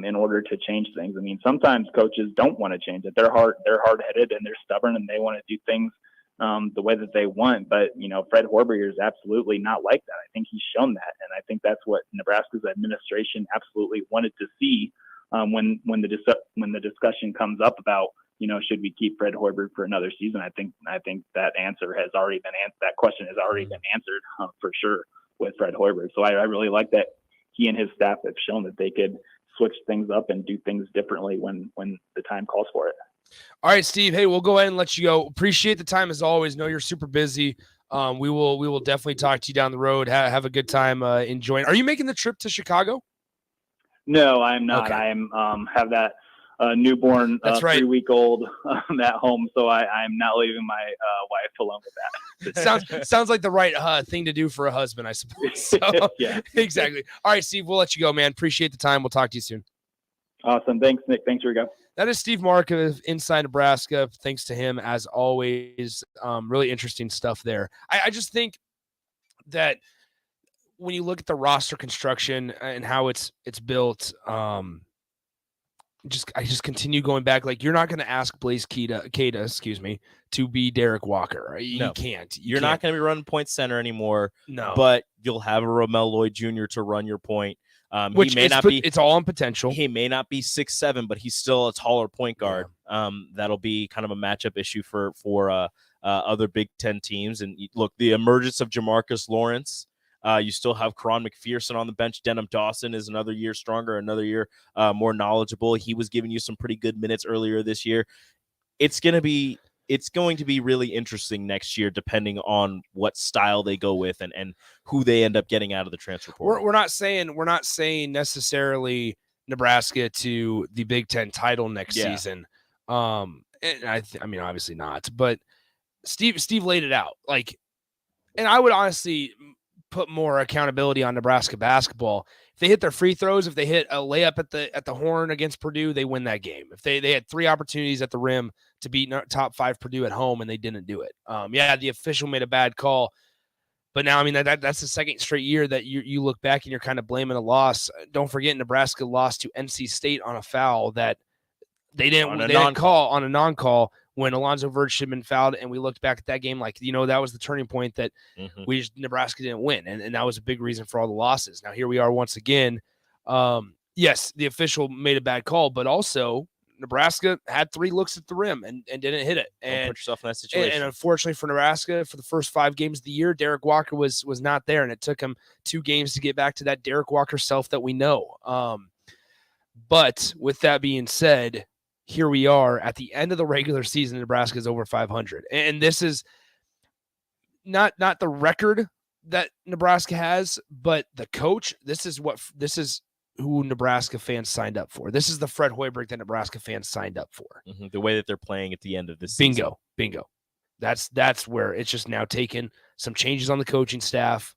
in order to change things. I mean, sometimes coaches don't want to change it. They're hard-headed and they're stubborn and they want to do things the way that they want. But, Fred Hoiberg is absolutely not like that. I think he's shown that. And I think that's what Nebraska's administration absolutely wanted to see when the discussion comes up about, should we keep Fred Hoiberg for another season? I think that answer has already been answered. That question has already been answered for sure with Fred Hoiberg. So I really like that he and his staff have shown that they could switch things up and do things differently when the time calls for it. All right, Steve. Hey, we'll go ahead and let you go. Appreciate the time as always. Know you're super busy. We will definitely talk to you down the road. Have a good time enjoying. Are you making the trip to Chicago? No, I'm not. Okay. I am have that newborn, That's right. 3-week-old at home, so I'm not leaving my wife alone with that. Sounds like the right thing to do for a husband, I suppose. So, yeah, exactly. All right, Steve. We'll let you go, man. Appreciate the time. We'll talk to you soon. Awesome. Thanks, Nick. Thanks, Rico. That is Steve Marik of Inside Nebraska. Thanks to him, as always. Really interesting stuff there. I just think that when you look at the roster construction and how it's built, I just continue going back. Like, you're not going to ask Blaze Keita, to be Derek Walker. You can't. You're not going to be running point center anymore. No. But you'll have a Ramel Lloyd Jr. to run your point. Which he may not be. It's all on potential. He may not be 6'7", but he's still a taller point guard. Yeah. That'll be kind of a matchup issue for other Big Ten teams. And look, the emergence of Jamarcus Lawrence. You still have Karan McPherson on the bench. Denham Dawson is another year stronger, another year more knowledgeable. He was giving you some pretty good minutes earlier this year. It's going to be really interesting next year, depending on what style they go with and who they end up getting out of the transfer portal. We're not saying necessarily Nebraska to the Big Ten title next season. And I mean, obviously not. But Steve laid it out. Like, and I would honestly put more accountability on Nebraska basketball. If they hit their free throws, if they hit a layup at the horn against Purdue, they win that game. If they had 3 opportunities at the rim to beat top 5 Purdue at home and they didn't do it. The official made a bad call, but now, I mean, that's the second straight year that you look back and you're kind of blaming a loss. Don't forget, Nebraska lost to NC State on a foul that they didn't call on a non-call when Alonzo Verge should have been fouled, and we looked back at that game like, that was the turning point that Nebraska didn't win, and that was a big reason for all the losses. Now, here we are once again. Yes, the official made a bad call, but also Nebraska had 3 looks at the rim and didn't hit it. Don't put yourself in that situation. And unfortunately for Nebraska, for the first 5 games of the year, Derek Walker was not there, and it took him 2 games to get back to that Derek Walker self that we know. But with that being said, here we are at the end of the regular season. Nebraska is over 500, and this is not the record that Nebraska has, but the coach. This is who Nebraska fans signed up for. This is the Fred Hoiberg that Nebraska fans signed up for. The way that they're playing at the end of this season. Bingo. That's where it's just now taken some changes on the coaching staff.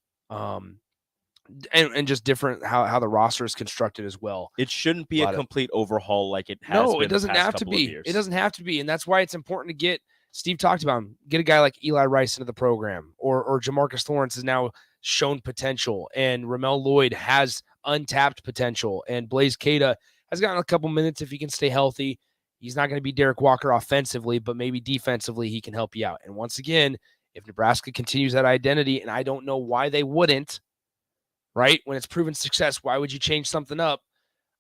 And just different how the roster is constructed as well. It shouldn't be a complete overhaul like it has been. No, it doesn't have to be. It doesn't have to be, and that's why it's important to get. Steve talked about him. Get a guy like Eli Rice into the program, or Jamarcus Lawrence has now shown potential, and Ramel Lloyd has untapped potential, and Blaze Keita has gotten a couple minutes if he can stay healthy. He's not going to be Derek Walker offensively, but maybe defensively he can help you out. And once again, if Nebraska continues that identity, and I don't know why they wouldn't. Right? When it's proven success, why would you change something up?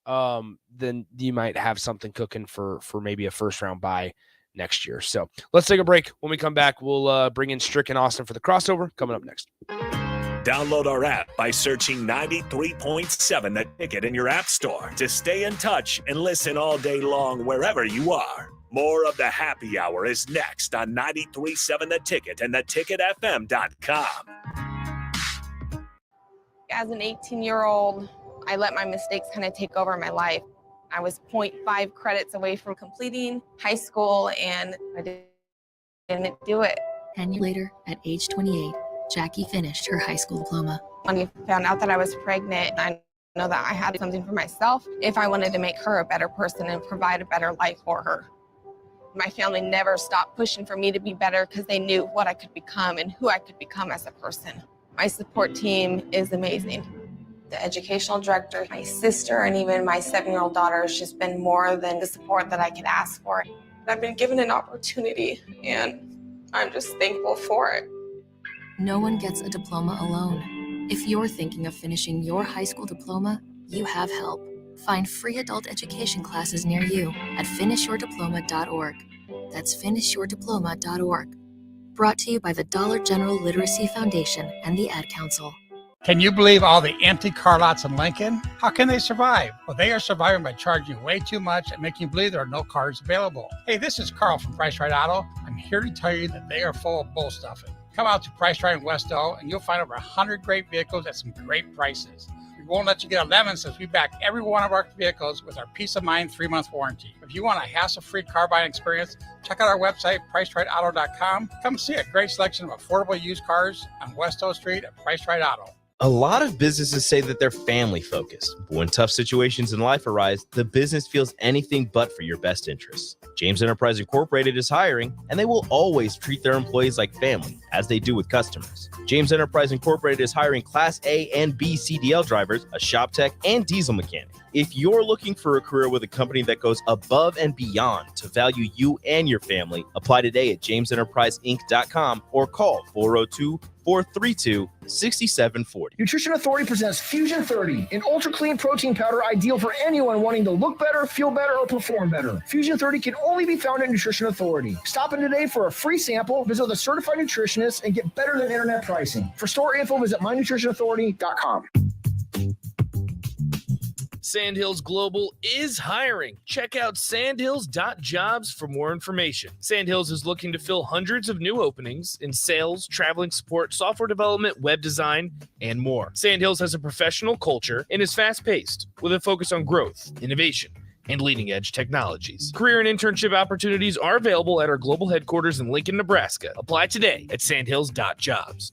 Then you might have something cooking for maybe a first-round bye next year. So let's take a break. When we come back, we'll bring in Strick and Austin for the crossover coming up next. Download our app by searching 93.7 The Ticket in your app store to stay in touch and listen all day long wherever you are. More of the happy hour is next on 93.7 The Ticket and theticketfm.com. As an 18-year-old, I let my mistakes kind of take over my life. I was 0.5 credits away from completing high school, and I didn't do it. 10 years later, at age 28, Jackie finished her high school diploma. When we found out that I was pregnant, I know that I had to do something for myself if I wanted to make her a better person and provide a better life for her. My family never stopped pushing for me to be better because they knew what I could become and who I could become as a person. My support team is amazing. The educational director, my sister, and even my 7-year-old daughter has just been more than the support that I could ask for. I've been given an opportunity, and I'm just thankful for it. No one gets a diploma alone. If you're thinking of finishing your high school diploma, you have help. Find free adult education classes near you at finishyourdiploma.org. That's finishyourdiploma.org. Brought to you by the Dollar General Literacy Foundation and the Ad Council. Can you believe all the empty car lots in Lincoln? How can they survive? Well, they are surviving by charging way too much and making you believe there are no cars available. Hey, this is Carl from Price Right Auto. I'm here to tell you that they are full of bull stuffing. Come out to Price Right in West O and you'll find over 100 great vehicles at some great prices. We won't let you get a lemon since we back every one of our vehicles with our Peace of Mind 3-month warranty. If you want a hassle-free car buying experience, check out our website, PriceRightAuto.com. Come see a great selection of affordable used cars on West O Street at Price Right Auto. A lot of businesses say that they're family focused, but when tough situations in life arise, the business feels anything but for your best interests. James Enterprise Incorporated is hiring, and they will always treat their employees like family, as they do with customers. James Enterprise Incorporated is hiring Class A and B CDL drivers, a shop tech, and diesel mechanic. If you're looking for a career with a company that goes above and beyond to value you and your family, apply today at jamesenterpriseinc.com or call 402-432-6740. Nutrition Authority presents Fusion 30, an ultra-clean protein powder ideal for anyone wanting to look better, feel better, or perform better. Fusion 30 can only be found at Nutrition Authority. Stop in today for a free sample, visit with a certified nutritionist, and get better than internet pricing. For store info, visit mynutritionauthority.com. Sandhills Global is hiring. Check out sandhills.jobs for more information. Sandhills is looking to fill hundreds of new openings in sales, traveling support, software development, web design, and more. Sandhills has a professional culture and is fast-paced with a focus on growth, innovation, and leading-edge technologies. Career and internship opportunities are available at our global headquarters in Lincoln, Nebraska. Apply today at sandhills.jobs.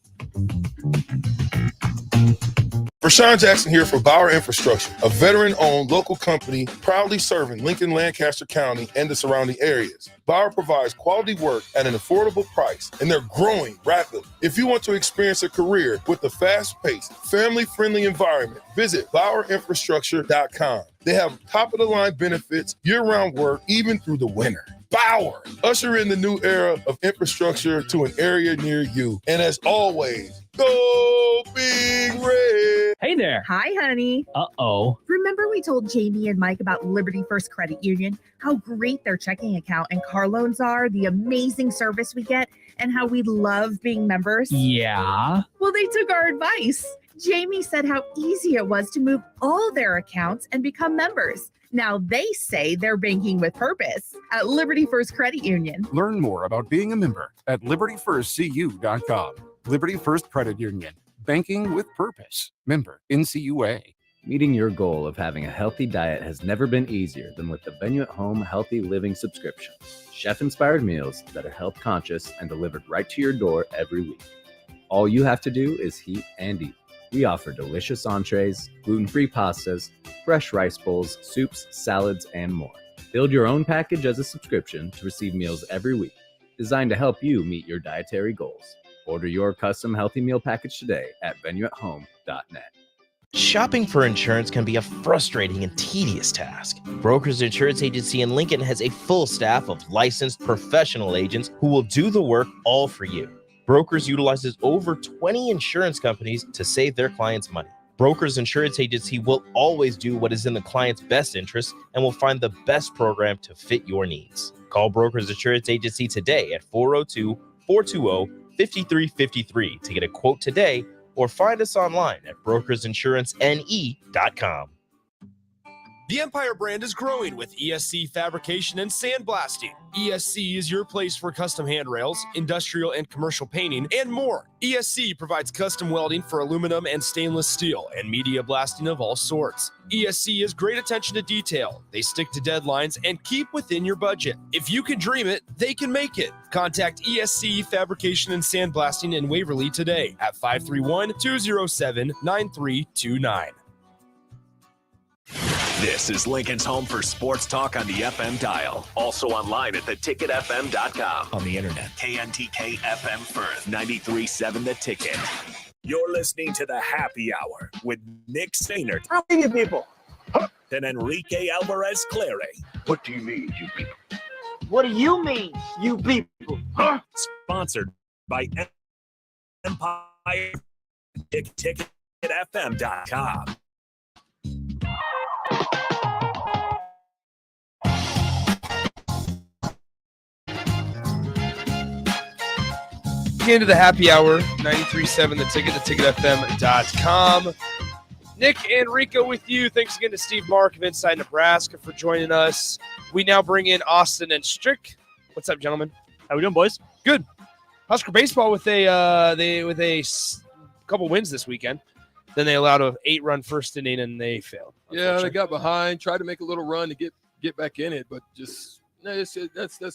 Rashawn Jackson here for Bauer Infrastructure, a veteran-owned local company proudly serving Lincoln, Lancaster County, and the surrounding areas. Bauer provides quality work at an affordable price, and they're growing rapidly. If you want to experience a career with a fast-paced, family-friendly environment, visit BauerInfrastructure.com. They have top-of-the-line benefits, year-round work, even through the winter. Bauer, usher in the new era of infrastructure to an area near you. And as always, go Big Red. Hey there. Hi, honey. Uh-oh. Remember we told Jamie and Mike about Liberty First Credit Union, how great their checking account and car loans are, the amazing service we get, and how we love being members? Yeah. Well, they took our advice. Jamie said how easy it was to move all their accounts and become members. Now they say they're banking with purpose at Liberty First Credit Union. Learn more about being a member at libertyfirstcu.com. Liberty First Credit Union. Banking with purpose. Member NCUA. Meeting your goal of having a healthy diet has never been easier than with the Venue at Home Healthy Living subscription. Chef-inspired meals that are health conscious and delivered right to your door every week. All you have to do is heat and eat. We offer delicious entrees, gluten-free pastas, fresh rice bowls, soups, salads, and more. Build your own package as a subscription to receive meals every week, designed to help you meet your dietary goals. Order your custom healthy meal package today at venueathome.net. Shopping for insurance can be a frustrating and tedious task. Brokers Insurance Agency in Lincoln has a full staff of licensed professional agents who will do the work all for you. Brokers utilizes over 20 insurance companies to save their clients money. Brokers Insurance Agency will always do what is in the client's best interest and will find the best program to fit your needs. Call Brokers Insurance Agency today at 402-420-5353 to get a quote today, or find us online at brokersinsurancene.com. The Empire brand is growing with ESC Fabrication and Sandblasting. ESC is your place for custom handrails, industrial and commercial painting, and more. ESC provides custom welding for aluminum and stainless steel and media blasting of all sorts. ESC has great attention to detail. They stick to deadlines and keep within your budget. If you can dream it, they can make it. Contact ESC Fabrication and Sandblasting in Waverly today at 531-207-9329. This is Lincoln's home for sports talk on the FM dial. Also online at theticketfm.com. On the internet. KNTK FM Firth, 93.7 The Ticket. You're listening to the Happy Hour with Nick Sainert. How are you people? And Enrique Alvarez Clary. What do you mean, you people? What do you mean, you people? Huh? Sponsored by Empire. TicketFM.com. Into the Happy Hour, 93.7 The Ticket, theticketfm.com. Nick and Rico with you. Thanks again to Steve Mark of Inside Nebraska for joining us. We now bring in Austin and Strick. What's up, gentlemen? How we doing, boys? Good. Husker baseball with a couple wins this weekend. Then they allowed a 8-run first inning and they failed. Yeah, they got behind, tried to make a little run to get back in it, but just that's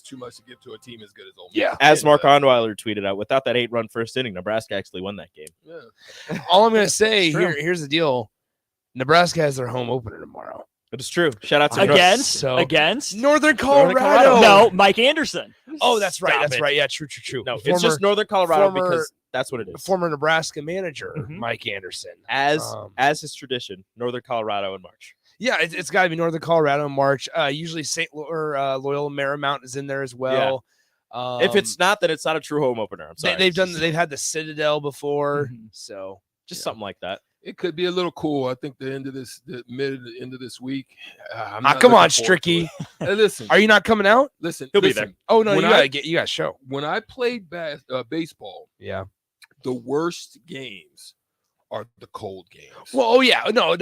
too much to give to a team as good as Ole Miss. Yeah, as Mark Onweiler tweeted out, without that 8-run first inning, Nebraska actually won that game. Yeah. All I'm going to say here's the deal: Nebraska has their home opener tomorrow. It is true. Shout out to against Northern Colorado. No, Mike Anderson. Oh, that's right. Stop That's it. right. Yeah, true. No, it's just Northern Colorado because that's what it is. Former Nebraska manager Mike Anderson, as his tradition, Northern Colorado in March. Yeah, it's got to be Northern Colorado in March. Usually Loyola Marymount is in there as well. Yeah. If it's not, then it's not a true home opener. I'm sorry. They've had the Citadel before, so just something like that. It could be a little cool. I think the end of this week. Come on, Stricky. Hey, listen, are you not coming out? Listen, He'll be there. Oh no, you gotta show. When I played baseball, the worst games are the cold games. Well,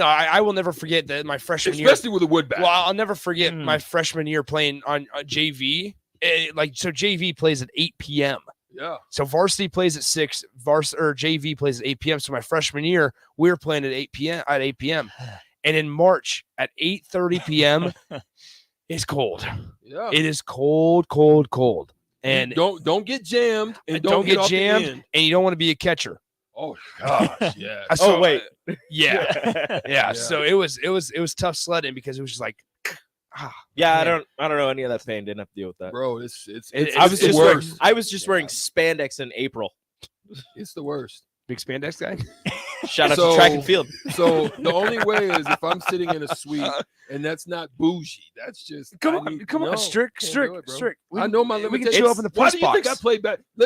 I will never forget that my freshman year, especially with a wood bat. Well, I'll never forget my freshman year playing on JV. So JV plays at 8 p.m. Yeah. So varsity plays at 6, JV plays at 8 p.m. So my freshman year, we were playing at 8 p.m. And in March at 8:30 p.m. it's cold. Yeah. It is cold. And don't get jammed. And don't get jammed. And you don't want to be a catcher. Oh gosh, yeah. So, wait. Yeah. So it was tough sledding because it was just like, I don't know any of that pain. Didn't have to deal with that, bro. It's the worst. I was just wearing spandex in April. It's the worst. Big spandex guy. Shout out to track and field. So the only way is if I'm sitting in a suite, and that's not bougie. That's just come on, strict. I know my limitations. We can show up in the press box. Why do you think I play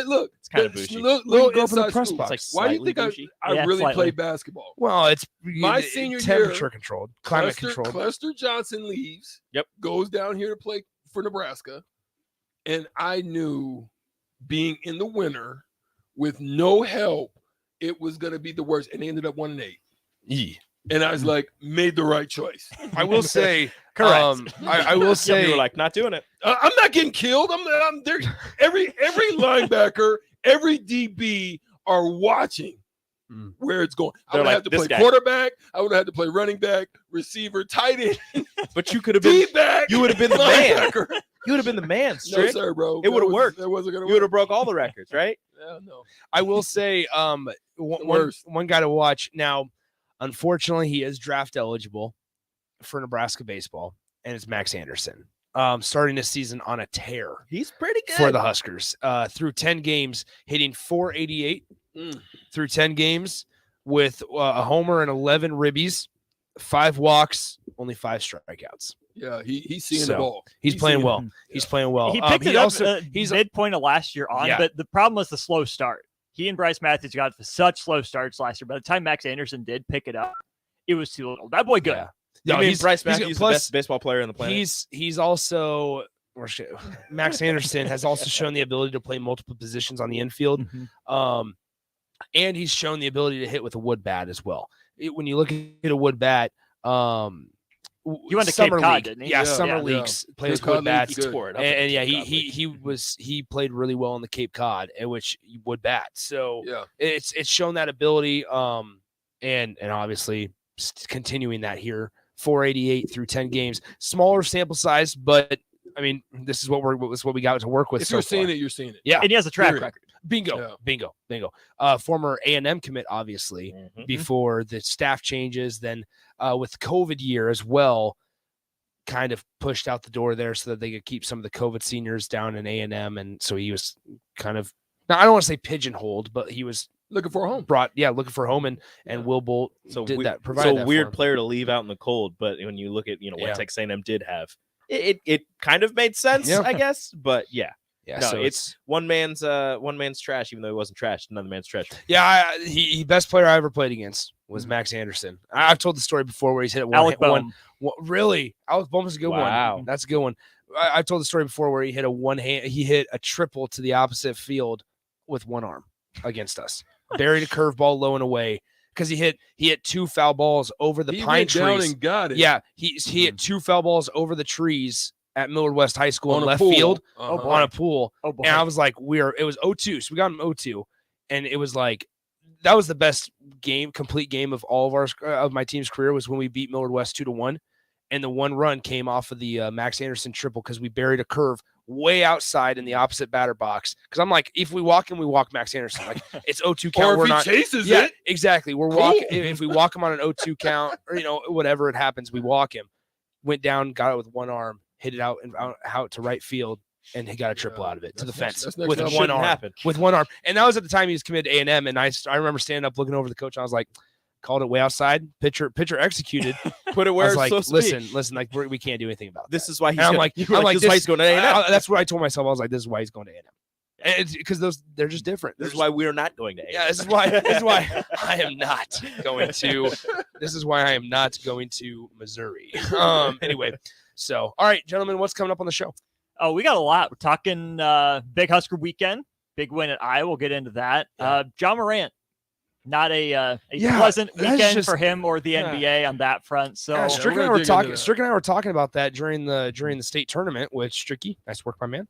Look, it's kind of bougie. Little go up in the inside press scoop. box. Why do you think I really played basketball? Well, it's my senior temperature year, controlled, climate controlled. Cluster Johnson leaves. Yep, goes down here to play for Nebraska, and I knew being in the winter with no help, it was going to be the worst, and they ended up 1-8. And I was like, made the right choice. I will say, correct. I will say, you were like, not doing it. I'm not getting killed. I'm there. Every linebacker, every DB are watching where it's going. I would have to play quarterback. I would have to play running back, receiver, tight end. But you could have been. You would have been the man. linebacker. You would have been the man. No, sir, bro. It would have worked. That wasn't gonna work. You would have broke all the records, right? Yeah, no. I will say, one guy to watch now. Unfortunately, he is draft eligible for Nebraska baseball, and it's Max Anderson. Starting this season on a tear. He's pretty good for the Huskers. Through 10 games, hitting .488 through 10 games with a homer and 11 ribbies, 5 walks, only 5 strikeouts. Yeah, he's seeing the ball. He's playing well. He's playing well. He picked it up he's midpoint of last year on, but the problem was the slow start. He and Bryce Matthews got such slow starts last year. By the time Max Anderson did pick it up, it was too little. That boy good. Yeah. No, I mean, Bryce Matthews is the best baseball player on the planet. He's also Max Anderson has also shown the ability to play multiple positions on the infield. And he's shown the ability to hit with a wood bat as well. When you look at a wood bat, he went to Cape Cod, didn't he? Yeah, summer leagues plays wood bats. And yeah, he played really well in the Cape Cod, at which wood bat. So it's shown that ability. And obviously continuing that here, 488 through 10 games, smaller sample size, but I mean, this is what we got to work with. If you're seeing it, you're seeing it. Yeah, and he has a track record. Bingo. Former A&M commit, obviously, before the staff changes. Then with COVID year as well, kind of pushed out the door there so that they could keep some of the COVID seniors down in A&M. And so he was kind of, now I don't want to say pigeonholed, but he was looking for a home. Looking for a home, and Will Bolt did that. So weird player to leave out in the cold, but when you look at what Texas A&M did have, it kind of made sense, I guess. But yeah. No, so it's one man's trash, even though he wasn't trash. Another man's trash. Yeah, he best player I ever played against was Max Anderson. I've told the story before where he's hit one. Really, Alec Bohm is a good one. Wow, that's a good one. I've told the story before where he hit he hit a triple to the opposite field with one arm against us. Buried a curveball low and away because he hit 2 foul balls over the pine trees. Down and got it. Yeah, he hit 2 foul balls over the trees at Millard West High School in left field on a pool. Oh, boy. And I was like, it was 0-2. So we got him 0-2. And it was like, that was the best complete game of all of my team's career was when we beat Millard West 2-1. And the one run came off of the Max Anderson triple because we buried a curve way outside in the opposite batter box. Because I'm like, if we walk him, we walk Max Anderson. Like it's 0-2 count. Or if he chases it. Exactly. We're walking. If we walk him on an 0-2 count, or whatever it happens, we walk him. Went down, got it with one arm. Hit it out to right field, and he got a triple out of it to the fence with one arm. With one arm, and that was at the time he was committed to A&M. And I remember standing up, looking over the coach. And I was like, called it way outside. Pitcher executed. Put it where it's like, supposed to be. Listen, like we can't do anything about this. That. Is why he's. I'm like, this is why he's going to A&M. That's what I told myself. I was like, this is why he's going to A&M. And because they're just different. This is why we are not going to A&M. Yeah, this is why I am not going to. This is why I am not going to Missouri. Anyway. So, all right, gentlemen, what's coming up on the show? Oh, we got a lot. We're talking big Husker weekend, big win at Iowa. We'll get into that. John Morant, not a pleasant weekend for him or the NBA on that front. So, Strick and I were talking about that during the state tournament with Stricky. Nice work, my man.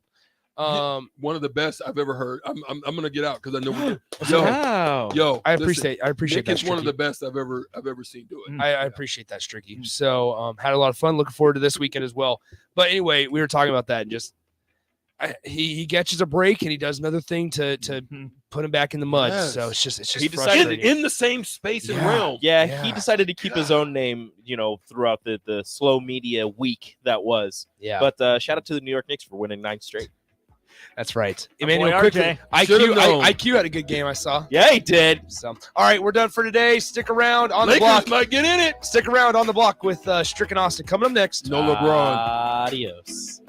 One of the best I've ever heard. I'm gonna get out because I know. I appreciate Nick that. Is one of the best I've ever seen do it. I appreciate that, Stricky. So had a lot of fun. Looking forward to this weekend as well. But anyway, we were talking about that and just he catches a break and he does another thing to put him back in the mud. Yes. So it's just he decided in the same space and realm. Yeah, he decided to keep his own name, throughout the slow media week that was. Yeah. But shout out to the New York Knicks for winning 9 straight. That's right. Emmanuel quickly. IQ had a good game, I saw. Yeah, he did. So, all right, we're done for today. Stick around on the Lakers block. Might get in it. Stick around on the block with Strick and Austin coming up next. No LeBron. Adios.